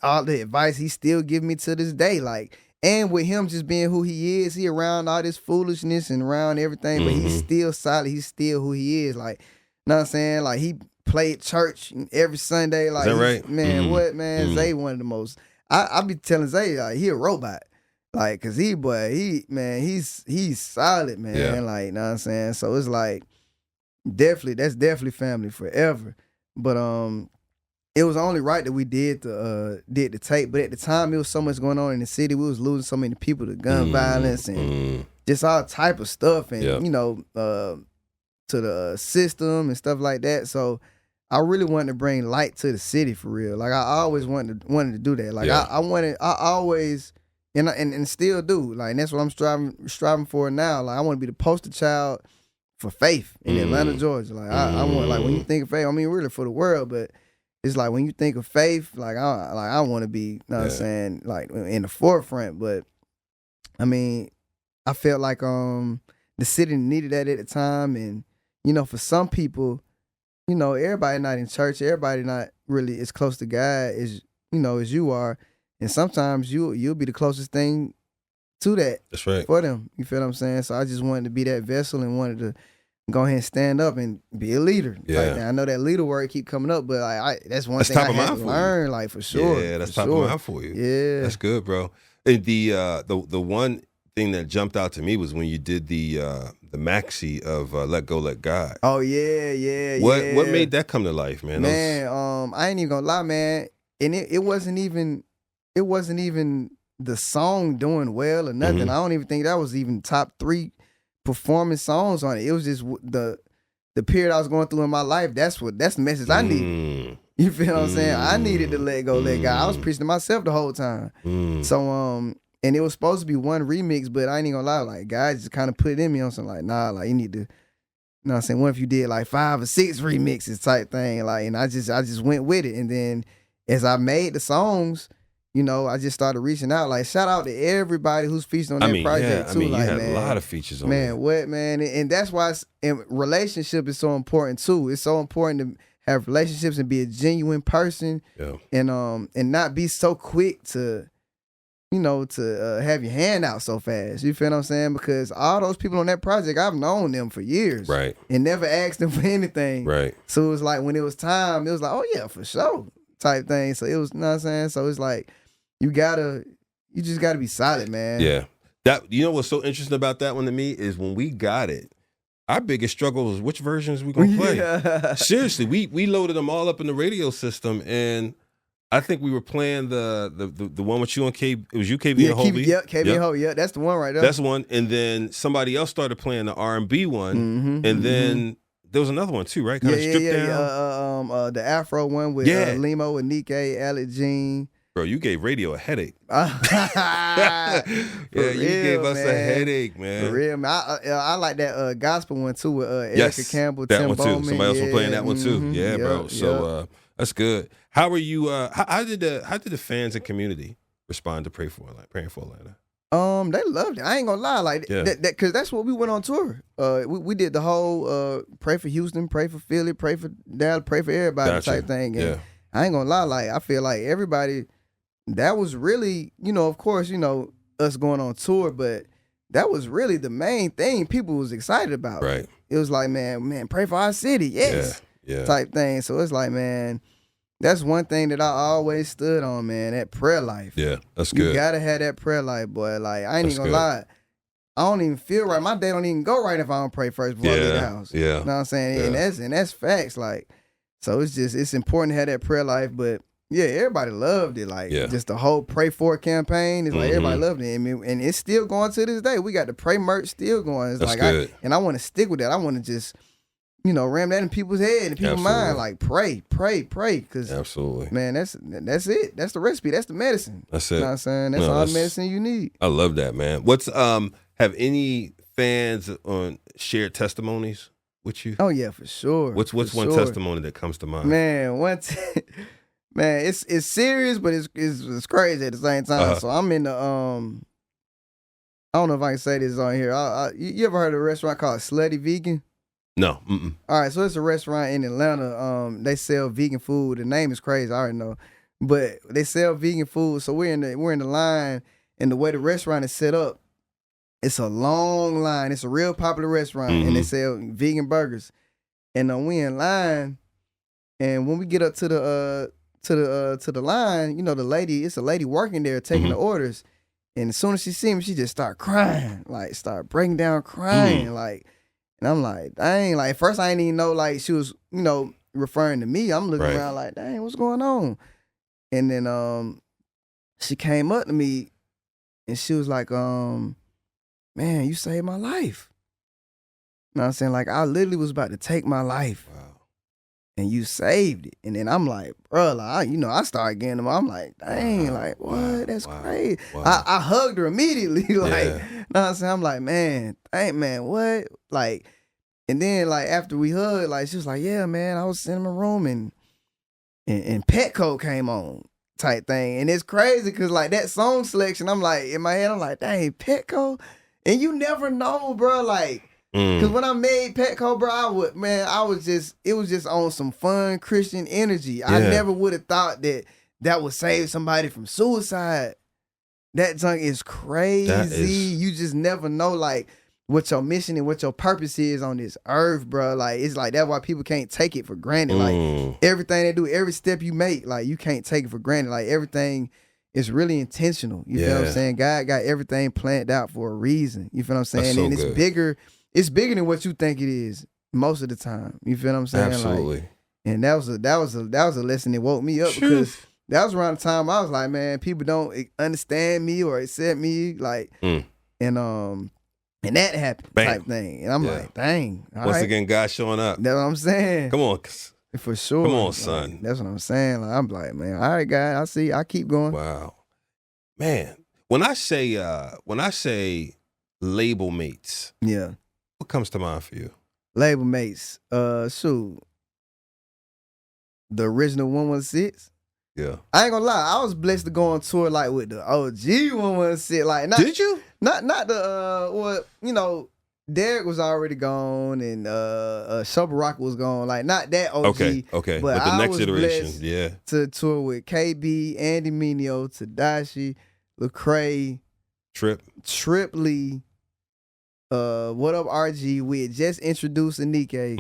all the advice he still give me to this day. Like, And with him just being who he is, he around all this foolishness and around everything, but he's still solid. He's still who he is. Like, you know what I'm saying? Like, he played church every Sunday. Like, is that right? Man, what, man? Zay one of the most. I be telling Zay, like, he a robot. Like, cause he's solid, man. Yeah. Like, you know what I'm saying? So it's like, that's definitely family forever. But it was only right that we did the tape. But at the time, it was so much going on in the city. We was losing so many people to gun violence and just all type of stuff, and you know, to the system and stuff like that. So I really wanted to bring light to the city for real. Like, I always wanted to do that. Like, I always and still do. Like, and that's what I'm striving for now. Like, I want to be the poster child for faith in Atlanta, Georgia. Like, I want, like, when you think of faith, I mean, really for the world, but it's like when you think of faith, like I want to be, you know what I'm saying, like in the forefront. But I mean, I felt like the city needed that at the time, and you know, for some people, you know, everybody not in church, everybody not really as close to God as as you are, and sometimes you'll be the closest thing to that. That's right. For them, you feel what I'm saying? So I just wanted to be that vessel and wanted to go ahead and stand up and be a leader. Yeah. Like, I know that leader word keep coming up, but that's one thing I had to learn, like, for sure. Yeah, that's top of mind for you. Yeah. That's good, bro. And the one thing that jumped out to me was when you did the maxi of Let Go, Let God. Oh, yeah. What made that come to life, man? Man, I ain't even gonna lie, man. And it wasn't even the song doing well or nothing. I don't even think that was even top 3 performance songs on it. It was just the period I was going through in my life. That's the message I needed. You feel what I'm saying? I needed to let go, let God. I was preaching to myself the whole time. So and it was supposed to be one remix, but I ain't even gonna lie, like, God just kind of put it in me on something like, nah, like, you need to, you know what I'm saying, what if you did like 5 or 6 remixes type thing, like, and I just went with it. And then as I made the songs, you know, I just started reaching out. Like, shout out to everybody who's featured on that project too. You like, had man, a lot of features on man, that. what, man? And that's why relationship is so important too. It's so important to have relationships and be a genuine person. Yeah. And not be so quick to, you know, to have your hand out so fast. You feel what I'm saying? Because all those people on that project, I've known them for years. Right. And never asked them for anything. Right. So it was like, when it was time, it was like, oh yeah, for sure type thing. So it was, you know what I'm saying? So it's like, you just gotta be solid, man. Yeah. That, you know what's so interesting about that one to me is when we got it, our biggest struggle was which versions we gonna play. Yeah. Seriously, we loaded them all up in the radio system, and I think we were playing the one with you on K. It was you, KB, and Hobie. Yep, KB and Hobie. Yeah, that's the one right there. That's the one. And then somebody else started playing the R&B one, and then there was another one too, right? Kind of stripped down. The Afro one with Limo and Nikkei, Alec Jean. Bro, you gave radio a headache. Yeah, you gave us a headache, man. For real, man. I like that gospel one too with Erica Campbell, that Tim one Bowman. too. Somebody else was playing that one too. Yeah, bro. So that's good. How are you? How did the fans and community respond to praying for Atlanta? They loved it. I ain't gonna lie, like that, because that's what we went on tour. We did the whole pray for Houston, pray for Philly, pray for Dallas, pray for everybody type thing. And I ain't gonna lie, like, I feel like everybody. That was really, you know, of course, you know, us going on tour, but that was really the main thing people was excited about. Right. It was like, man, pray for our city, yes, type thing. So it's like, man, that's one thing that I always stood on, man, that prayer life. Yeah, that's good. You gotta have that prayer life, boy. Like, I ain't even gonna lie. I don't even feel right. My day don't even go right if I don't pray first before I leave the house. Yeah. You know what I'm saying? And that's facts. Like, so it's important to have that prayer life, but yeah, everybody loved it. Like, just the whole Pray For campaign. It's like everybody loved it. And it's still going to this day. We got the Pray merch still going. It's that's like good. And I want to stick with that. I want to just, you know, ram that in people's head and people's mind. Like, pray. Because absolutely, man, that's it. That's the recipe. That's the medicine. That's it. You know what I'm saying? That's all the medicine you need. I love that, man. What's have any fans on shared testimonies with you? Oh yeah, for sure. What's one testimony that comes to mind? Man, man, it's serious, but it's crazy at the same time. So I'm in the I don't know if I can say this on here. You ever heard of a restaurant called Slutty Vegan? No. All right, so it's a restaurant in Atlanta. They sell vegan food. The name is crazy. I already know, but they sell vegan food. So we're in the line, And the way the restaurant is set up, it's a long line. It's a real popular restaurant, and they sell vegan burgers. And we in line, and when we get up to the line, you know, it's a lady working there taking the orders. And as soon as she see me, she just start crying, like start breaking down crying, like. And I'm like, dang, like at first I didn't even know like she was, you know, referring to me. I'm looking around like, dang, what's going on? And then she came up to me and she was like, man, you saved my life. You know what I'm saying? Like I literally was about to take my life. Wow. And you saved it. And then I'm like, bro, like, I started getting them. I'm like, dang, like, what? That's crazy. Wow. I hugged her immediately. Like, you know what I'm saying? I'm like, man, dang, man, what? Like, and then, like, after we hugged, like, she was like, yeah, man, I was sitting in my room and Petco came on type thing. And it's crazy because, like, that song selection, I'm like, in my head, I'm like, dang, Petco? And you never know, bro, like, because when I made Petco, bro, it was just on some fun Christian energy. Yeah. I never would have thought that would save somebody from suicide. That junk is crazy. You just never know, like, what your mission and what your purpose is on this earth, bro. Like, it's like, that's why people can't take it for granted. Like, everything they do, every step you make, like, you can't take it for granted. Like, everything is really intentional. You feel what I'm saying? God got everything planned out for a reason. You feel what I'm saying? So and it's good. bigger. It's bigger than what you think it is most of the time. You feel what I'm saying? Absolutely. Like, and that was a lesson that woke me up because that was around the time I was like, man, people don't understand me or accept me, like, and that happened type thing. And I'm like, dang. Once again, God showing up. That's what I'm saying. Come on. For sure. Come on, like, son. That's what I'm saying. Like, I'm like, man, all right, God, I keep going. Wow. Man, when I say Labelmates, yeah. what comes to mind for you? Labelmates. Shoot. The original 116. Yeah. I ain't gonna lie. I was blessed to go on tour like with the OG 116. Like, did you? Not the well, you know, Derek was already gone and Shubba Rock was gone. Like, not that OG. Okay. But the next iteration, to tour with KB, Andy Mineo, Tadashi, Lecrae, Trip Lee. What Up RG? We had just introduced Anike.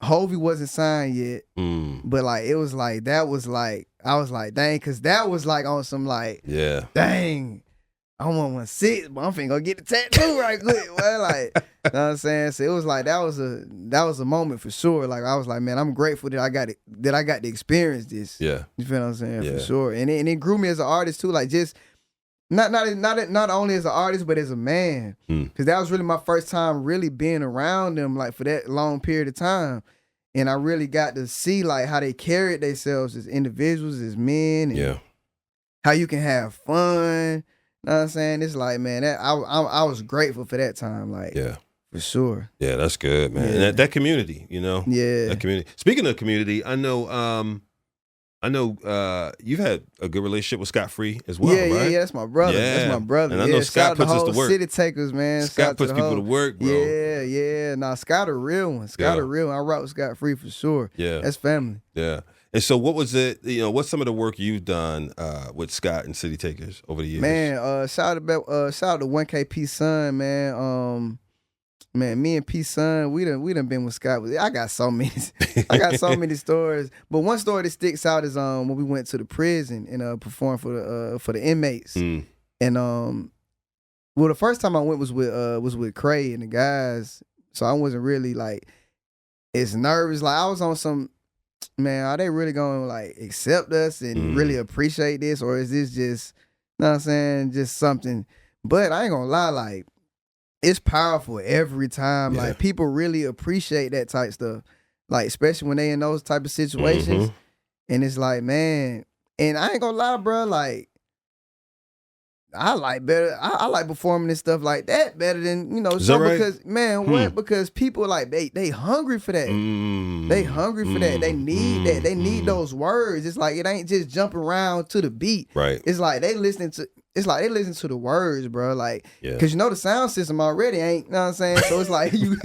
Hovey wasn't signed yet, but like it was like that was like I was like dang, because that was like on some like dang, I want 116, but I'm finna go get the tattoo right quick. Well, like, you know what I'm saying? So it was like that was a moment for sure. Like I was like, man, I'm grateful that I got to experience this. Yeah, you feel what I'm saying? For sure. And it grew me as an artist too. Like just. Not only as an artist, but as a man. Because that was really my first time really being around them, like, for that long period of time. And I really got to see, like, how they carried themselves as individuals, as men. And how you can have fun. You know what I'm saying? It's like, man, I was grateful for that time, like, for sure. Yeah, that's good, man. And that community, you know? Yeah. That community. Speaking of community, I know you've had a good relationship with Scott Free as well, right? Yeah, that's my brother. That's my brother. And I know Scott puts us to work. City Takers, man. Scott puts people to work, bro. Yeah. Nah, Scott a real one. Scott a real one. I rock with Scott Free for sure. Yeah. That's family. Yeah. And so what was it, what's some of the work you've done with Scott and City Takers over the years? Man, shout out to 1K P Son, man. Man, me and P Son, we done been with Scott. I got so many stories. But one story that sticks out is when we went to the prison and performed for the inmates. And the first time I went was with Cray and the guys. So I wasn't really like as nervous. Like I was on some, man, are they really gonna like accept us and really appreciate this, or is this just, you know what I'm saying, just something? But I ain't gonna lie, like, it's powerful every time. Like, people really appreciate that type stuff. Like, especially when they in those type of situations. And it's like, man, and I ain't gonna lie, bro, like, I like performing and stuff like that better than, so right? Because, man, what? Because people, like, they hungry for that. They hungry for that. They need that. They need those words. It's like, it ain't just jumping around to the beat. Right. It's like they listen to the words, bro. Like, because the sound system already ain't, you know what I'm saying? So it's like, you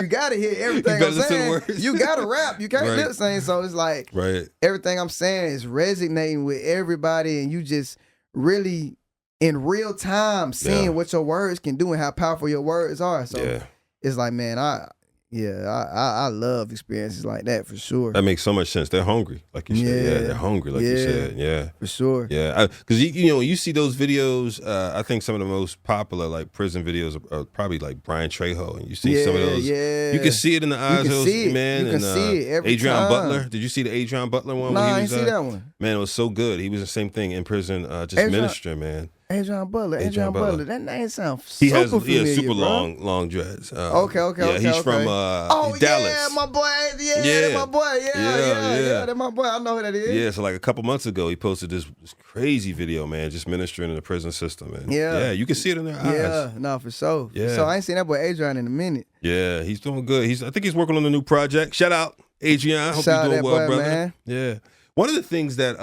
gotta hear everything I'm saying. You gotta rap. You can't lip sync. So it's like, everything I'm saying is resonating with everybody, and you just really in real time seeing what your words can do and how powerful your words are. So it's like, man, I love experiences like that for sure. That makes so much sense. They're hungry, like you said. Yeah, they're hungry, like you said. Yeah, for sure. Yeah, because you know, when you see those videos, I think some of the most popular like prison videos are probably like Brian Trejo, and you see some of those. Yeah, you can see it in the eyes of those man. You can see it every Adrian time. Butler. Did you see the Adrian Butler one? No, I didn't see that one. Man, it was so good. He was the same thing in prison, just ministering, man. Adrian Butler. That name sounds super familiar. He has super bro. long dreads. Okay. Yeah, he's from Dallas. Yeah, my boy. Yeah, my boy. Yeah, that's my boy. I know who that is. Yeah, so like a couple months ago, he posted this crazy video, man, just ministering in the prison system, man. Yeah, you can see it in their eyes. Yeah, no, for sure. Yeah. So I ain't seen that boy Adrian in a minute. Yeah, he's doing good. I think he's working on a new project. Shout out, Adrian. Hope you're doing well, brother. Man. Yeah. One of the things that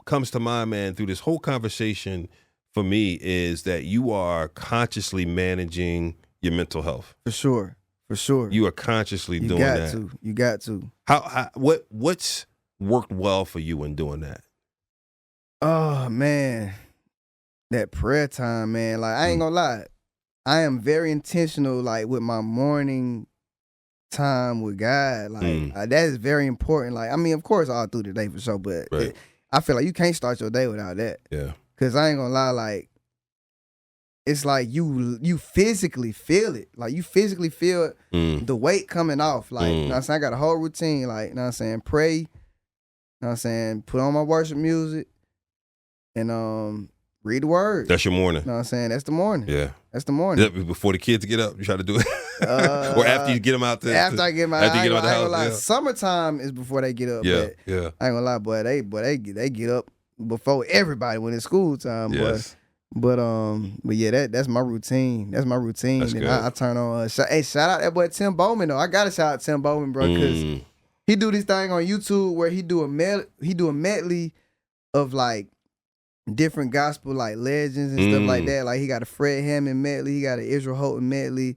comes to mind, man, through this whole conversation for me is that you are consciously managing your mental health. For sure. You are consciously doing that. You got to. What's worked well for you in doing that? Oh man, that prayer time, man. Like I ain't gonna lie, I am very intentional, like with my morning time with God. Like that is very important. Like I mean, of course, all through the day for sure, but I feel like you can't start your day without that. Yeah. Cause I ain't gonna lie, like it's like you physically feel it. Like you physically feel the weight coming off. Like you know what I'm saying? I got a whole routine. Like you know what I'm saying? Pray. You know what I'm saying? Put on my worship music and read the word. That's your morning. You know what I'm saying? That's the morning. Yeah. That's the morning. Before the kids get up, you try to do it? Or after you get them out there? After I get them out, I ain't gonna lie. Summertime is before they get up. Yeah. I ain't gonna lie, boy. They get up before everybody when it's school time. Yes. But yeah, that's my routine. That's my routine. That's and good. I turn on. Shout out that boy Tim Bowman though. I gotta shout out Tim Bowman, bro, because he do this thing on YouTube where he do a medley of like different gospel like legends and stuff like that. Like he got a Fred Hammond medley, he got an Israel Houghton medley.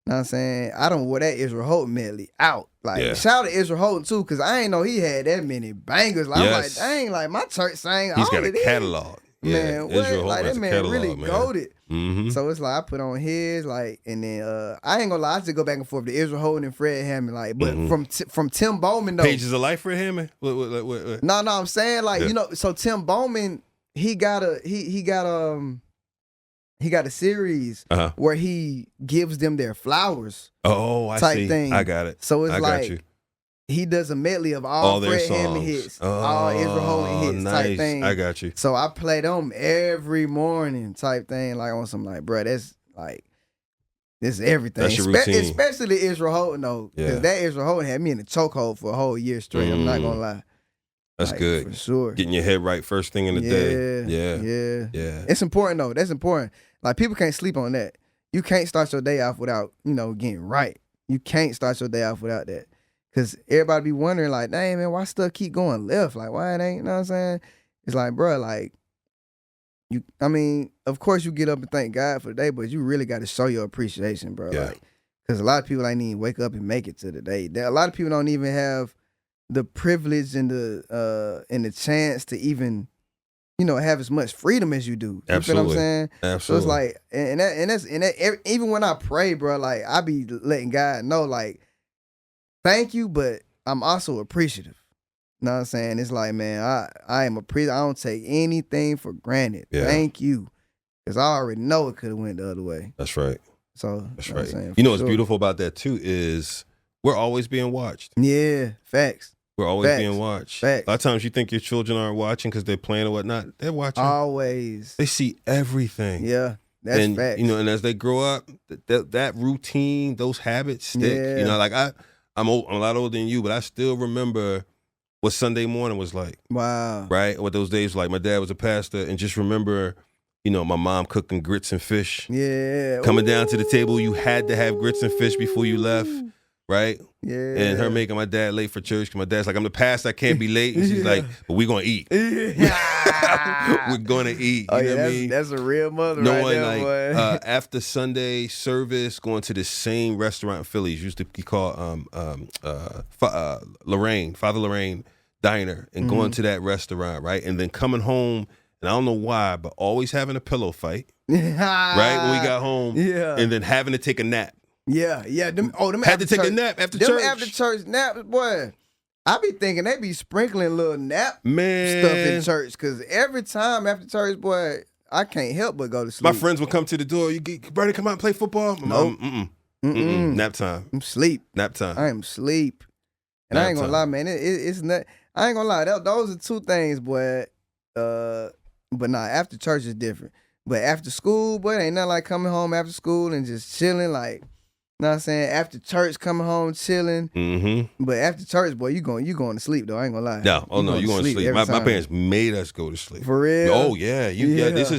You know what I'm saying? I don't wear that Israel Houghton medley out. Like shout out to Israel Houghton too, because I ain't know he had that many bangers. Like, I'm like, dang, like my church sang. He's got a catalog. Man, Israel what? Like that man catalog, really man. goated. Mm-hmm. So it's like I put on his, like, and then I ain't gonna lie, I just go back and forth to Israel Houghton and Fred Hammond, like, but from Tim Bowman though. Pages of Life, Fred Hammond. What? No, I'm saying like you know, so Tim Bowman, he got a series where he gives them their flowers. Oh, I type see. Thing. I got it. So it's I like got you. he does a medley of all their Fred Hammond songs. hits, all Israel Houghton hits nice. type thing. I got you. So I play them every morning type thing, like on some like, bro, that's like, this is everything. That's your routine. Especially the Israel Houghton though, because that Israel Houghton had me in the chokehold for a whole year straight. I'm not gonna lie. That's like, good. For sure. Getting your head right first thing in the day. Yeah. It's important though. That's important. Like people can't sleep on that. You can't start your day off without, getting right. You can't start your day off without that. Cause everybody be wondering like, dang man, why stuff keep going left? Like why it ain't, you know what I'm saying? It's like, bro, like of course you get up and thank God for the day, but you really got to show your appreciation, bro. Yeah. Like, cause a lot of people ain't even wake up and make it to the day. A lot of people don't even have the privilege and the chance to even, have as much freedom as you do. You feel what I'm saying? Absolutely. So it's like, and that, even when I pray, bro, like I be letting God know, like, thank you, but I'm also appreciative. You know what I'm saying? It's like, man, I am appreciative. I don't take anything for granted. Yeah. Thank you, because I already know it could have went the other way. That's right. So that's right. Saying, what's beautiful about that too is we're always being watched. Yeah, facts. We're always being watched. Facts. A lot of times you think your children aren't watching because they're playing or whatnot. They're watching. Always. They see everything. Yeah, that's facts. And as they grow up, that routine, those habits stick. Yeah. Like I'm a lot older than you, but I still remember what Sunday morning was like. Wow. Right? What those days were like. My dad was a pastor, and just remember, my mom cooking grits and fish. Yeah. Coming down to the table, you had to have grits and fish before you left. Right? Yeah. And her making my dad late for church. My dad's like, I'm the pastor, I can't be late. And she's like, but we're going to eat. We're going to eat. Oh, you know what I mean? That's a real mother Knowing, right there, boy. After Sunday service, going to the same restaurant in Philly, used to be called Father Lorraine Diner, and going to that restaurant, right? And then coming home, and and I don't know why, but always having a pillow fight, right? When we got home, and then having to take a nap. Yeah. Them had to take a nap after church. Them after church naps, boy. I be thinking they be sprinkling little nap stuff in church, because every time after church, boy, I can't help but go to sleep. My friends would come to the door. Brother, come out and play football. Nope. Nap time. I'm sleep. Nap time. I am sleep. And I ain't gonna lie, man. It's not. I ain't gonna lie. Those are two things, boy. But nah, after church is different. But after school, boy, ain't nothing like coming home after school and just chilling, like. You know what I'm saying? After church, coming home, chilling. Mm-hmm. But after church, boy, you going to sleep, though. I ain't gonna lie. No, you going to sleep. My parents made us go to sleep. For real? Oh, yeah. This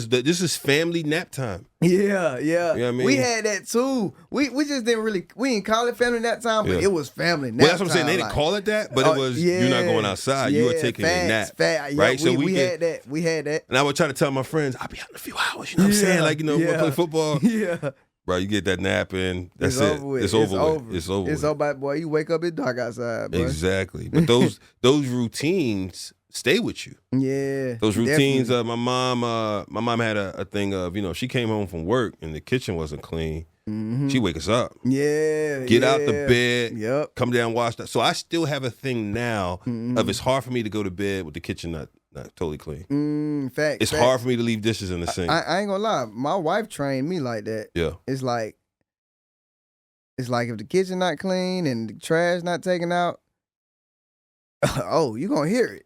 is family nap time. Yeah. You know what I mean? We had that, too. We just didn't call it family nap time, but it was family nap time. Well, that's what I'm saying. They didn't call it that, but it was, you're not going outside. You were taking a nap. Right? So we had that. We had that. And I would try to tell my friends, I'll be out in a few hours. You know what I'm saying? Like, we're playing football. Yeah. Bro, you get that nap in, that's it's it. Over with. It's over with. It's over. It's over, boy. You wake up, it's dark outside, boy. Exactly. But those routines stay with you. Yeah. Those routines. My mom had a thing of, she came home from work and the kitchen wasn't clean. Mm-hmm. She wake us up. Yeah. Get out the bed. Yep. Come down, wash that. So I still have a thing now of it's hard for me to go to bed with the kitchen not totally clean. It's hard for me to leave dishes in the sink. I ain't gonna lie. My wife trained me like that. Yeah. It's like if the kitchen not clean and the trash not taken out, oh, you gonna hear it.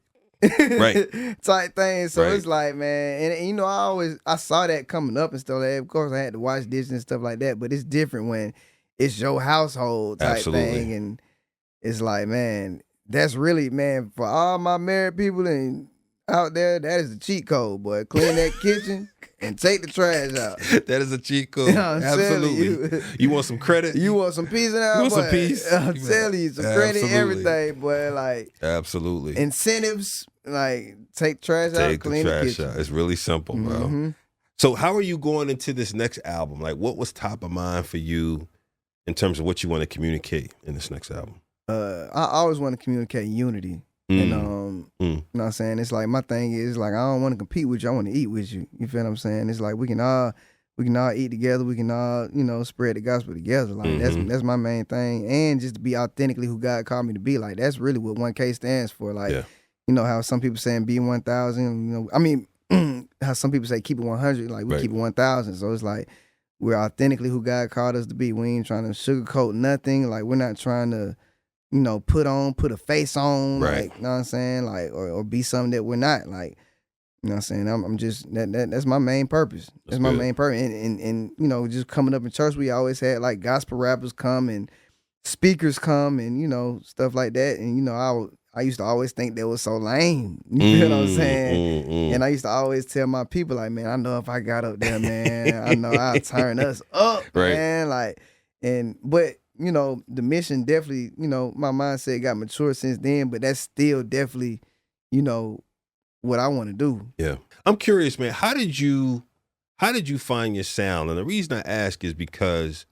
Right. Type thing. So right. It's like, man, and I saw that coming up and stuff like that. Of course I had to wash dishes and stuff like that, but it's different when it's your household type Absolutely. thing. And it's like, man, that's really, man, for all my married people and out there, that is the cheat code, boy. Clean that kitchen and take the trash out. That is a cheat code. Absolutely. You want some credit? You want some peace now? You want boy? some peace? I'm telling you, some credit, everything, boy. Like absolutely. Incentives, like take trash out, clean the kitchen. Out. It's really simple, bro. Mm-hmm. So how are you going into this next album? Like, what was top of mind for you in terms of what you want to communicate in this next album? I always want to communicate unity. And you know what I'm saying? It's like my thing is like I don't want to compete with you, I want to eat with you. You feel what I'm saying? It's like we can all eat together, we can all, spread the gospel together. Like that's my main thing. And just to be authentically who God called me to be. Like that's really what 1K stands for. Like how some people saying be 1,000, I mean how some people say keep it 100, like we keep it 1,000. So it's like we're authentically who God called us to be. We ain't trying to sugarcoat nothing. Like we're not trying to put a face on, right. like, you know what I'm saying? Like, or be something that we're not, like, you know what I'm saying? I'm just, that's my main purpose. That's my main purpose. And just coming up in church, we always had, like, gospel rappers come and speakers come and, stuff like that. And, I used to always think that was so lame. You know what I'm saying? And I used to always tell my people, like, man, I know if I got up there, man, I know I'll turn us up, right. Man. Like, but, the mission definitely, my mindset got mature since then, but that's still definitely, what I want to do. Yeah. I'm curious, man, how did you find your sound? And the reason I ask is because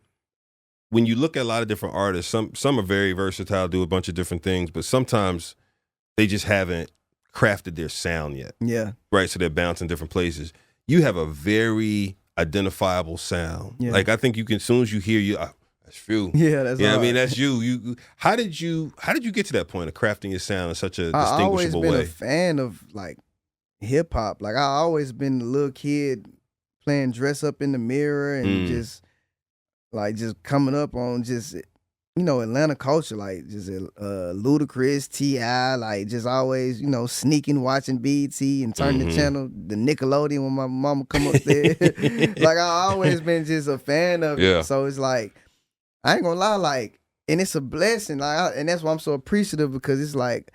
when you look at a lot of different artists, some are very versatile, do a bunch of different things, but sometimes they just haven't crafted their sound yet. Yeah. Right? So they're bouncing different places. You have a very identifiable sound. Yeah. Like I think you can, as soon as you hear that's Phew. Yeah, that's I mean, that's you. How did you get to that point of crafting your sound in such a distinguishable way? I've always been a fan of like hip hop. Like I always been a little kid playing dress up in the mirror and just coming up on just Atlanta culture, like just Ludacris, T.I., like just always sneaking watching BET and turning the channel, the Nickelodeon when my mama come up there. Like I always been just a fan of it. So it's like. I ain't gonna lie, like, and it's a blessing, like, and that's why I'm so appreciative because it's like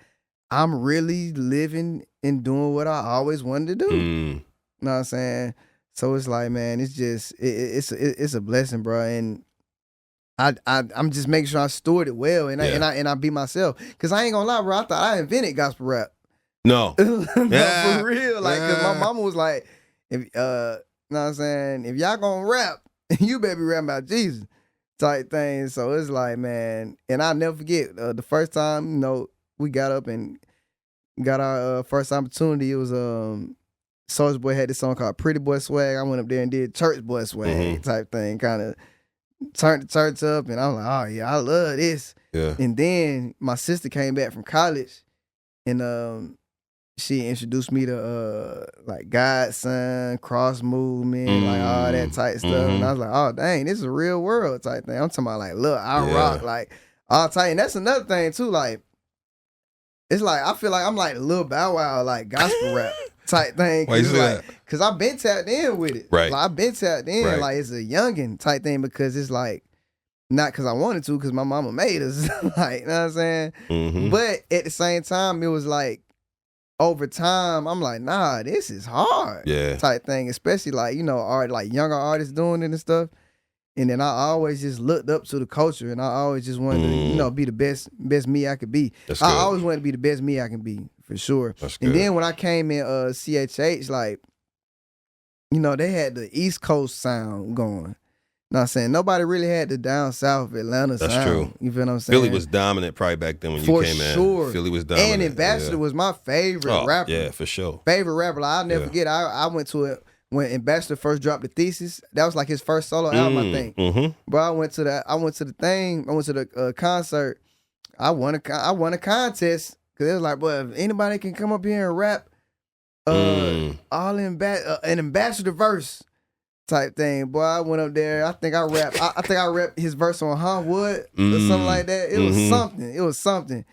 I'm really living and doing what I always wanted to do. You know what I'm saying? So it's like, man, it's just it's a blessing, bro. And I'm just making sure I steward it well, and I be myself. Cause I ain't gonna lie, bro. I thought I invented gospel rap. No, for real, like, cause my mama was like, if you know what I'm saying, if y'all gonna rap, you better be rapping about Jesus. Type thing. So it's like, man, and I'll never forget the first time, we got up and got our first opportunity. It was Soulja Boy had this song called Pretty Boy Swag. I went up there and did Church Boy Swag type thing, kind of turned the church up, and I'm like, oh yeah, I love this. Yeah. And then my sister came back from college, and she introduced me to like Godson, cross movement, like all that type stuff. And I was like, oh dang, this is a real world type thing. I'm talking about like, look, I rock like all type. And that's another thing too, like it's like I feel like I'm like a little Bow Wow, like gospel rap type thing. Why you say like, that? Cause I've been tapped in with it. Right. Like I've been tapped in, like it's a youngin' type thing, because it's like not because I wanted to, because my mama made us. Like, you know what I'm saying? But at the same time, it was like over time, I'm like, nah, this is hard. Yeah. Type thing. Especially like, you know, like younger artists doing it and stuff. And then I always just looked up to the culture, and I always just wanted to, you know, be the best me I could be. I always wanted to be the best me I can be, for sure. That's good. And then when I came in CHH, like, you know, they had the East Coast sound going. Know what I'm saying? Nobody really had the down south Atlanta sound. That's true. You feel what I'm saying? Philly was dominant probably back then when you came in. For sure. Philly was dominant. And Ambassador was my favorite rapper. Yeah, for sure. Favorite rapper. Like, I'll never forget. I went to it when Ambassador first dropped The Thesis. That was like his first solo album, I think. But I went to the concert. I won a contest, because it was like, boy, if anybody can come up here and rap all in an Ambassador verse type thing, boy, I went up there. I think I rapped his verse on Huntwood or something like that. It was something. It was something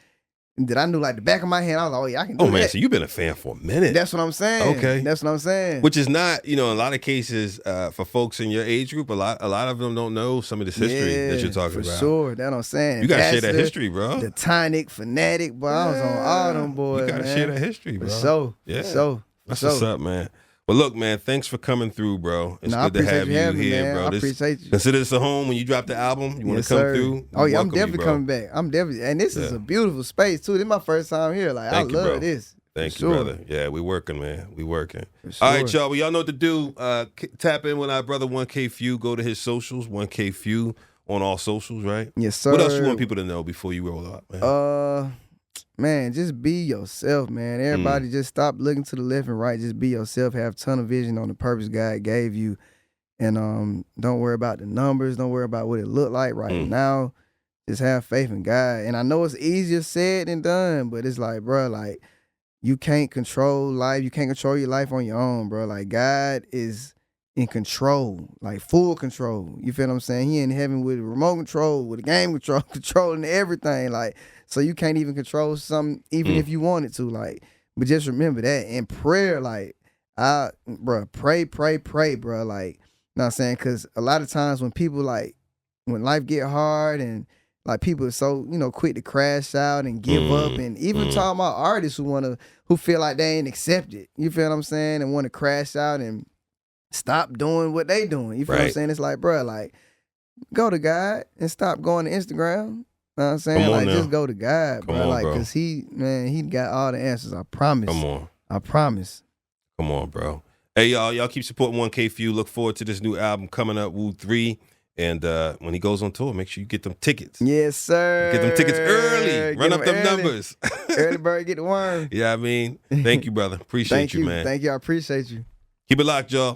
that I knew like the back of my hand. I was like, oh yeah, I can do that. Oh man, so you've been a fan for a minute. That's what I'm saying. Okay. That's what I'm saying. Which is not, you know, in a lot of cases, for folks in your age group, a lot of them don't know some of this history that you're talking about. For sure. That's what I'm saying. You gotta share that history, bro. The Tonic, Fanatic, boy, I was on all them boys. You gotta share that history, bro. For sure. Yeah. For sure. That's what's up, man. Well, look, man, thanks for coming through, bro. It's good to have you here, man. bro. I appreciate you. Consider this a home when you drop the album. You want to come through? Oh, yeah, I'm definitely coming back. And this is a beautiful space, too. This is my first time here. Like, I love this. Thank you, brother. Yeah, we working, man. We working. All right, y'all. Well, y'all know what to do. Tap in with our brother 1K Phew. Go to his socials, 1K Phew on all socials, right? Yes, sir. What else you want people to know before you roll out, man? Man, just be yourself, man. Everybody just stop looking to the left and right. Just be yourself. Have a ton of vision on the purpose God gave you. And don't worry about the numbers. Don't worry about what it look like right now. Just have faith in God. And I know it's easier said than done, but it's like, bro, like, you can't control life. You can't control your life on your own, bro. Like, God is in control, like full control. You feel what I'm saying? He in heaven with a remote control, with a game control, controlling everything. Like, so you can't even control something, even if you wanted to. Like, but just remember that. And prayer, like, pray, bro. Like, you know what I'm saying? Because a lot of times when people, like, when life get hard and like people are so, you know, quick to crash out and give up, and even talking about artists who feel like they ain't accepted. You feel what I'm saying? And want to crash out and stop doing what they doing. You feel what I'm saying? It's like, bro, like, go to God and stop going to Instagram. You know what I'm saying? Like, just go to God, bro. Like, because he got all the answers. I promise. Come on. I promise. Come on, bro. Hey, y'all keep supporting 1K Phew. Look forward to this new album coming up, Woo 3. And when he goes on tour, make sure you get them tickets. Yes, sir. Get them tickets early. Run up them numbers. Early bird get the worm. Yeah, I mean, thank you, brother. Appreciate you, man. Thank you. I appreciate you. Keep it locked, y'all.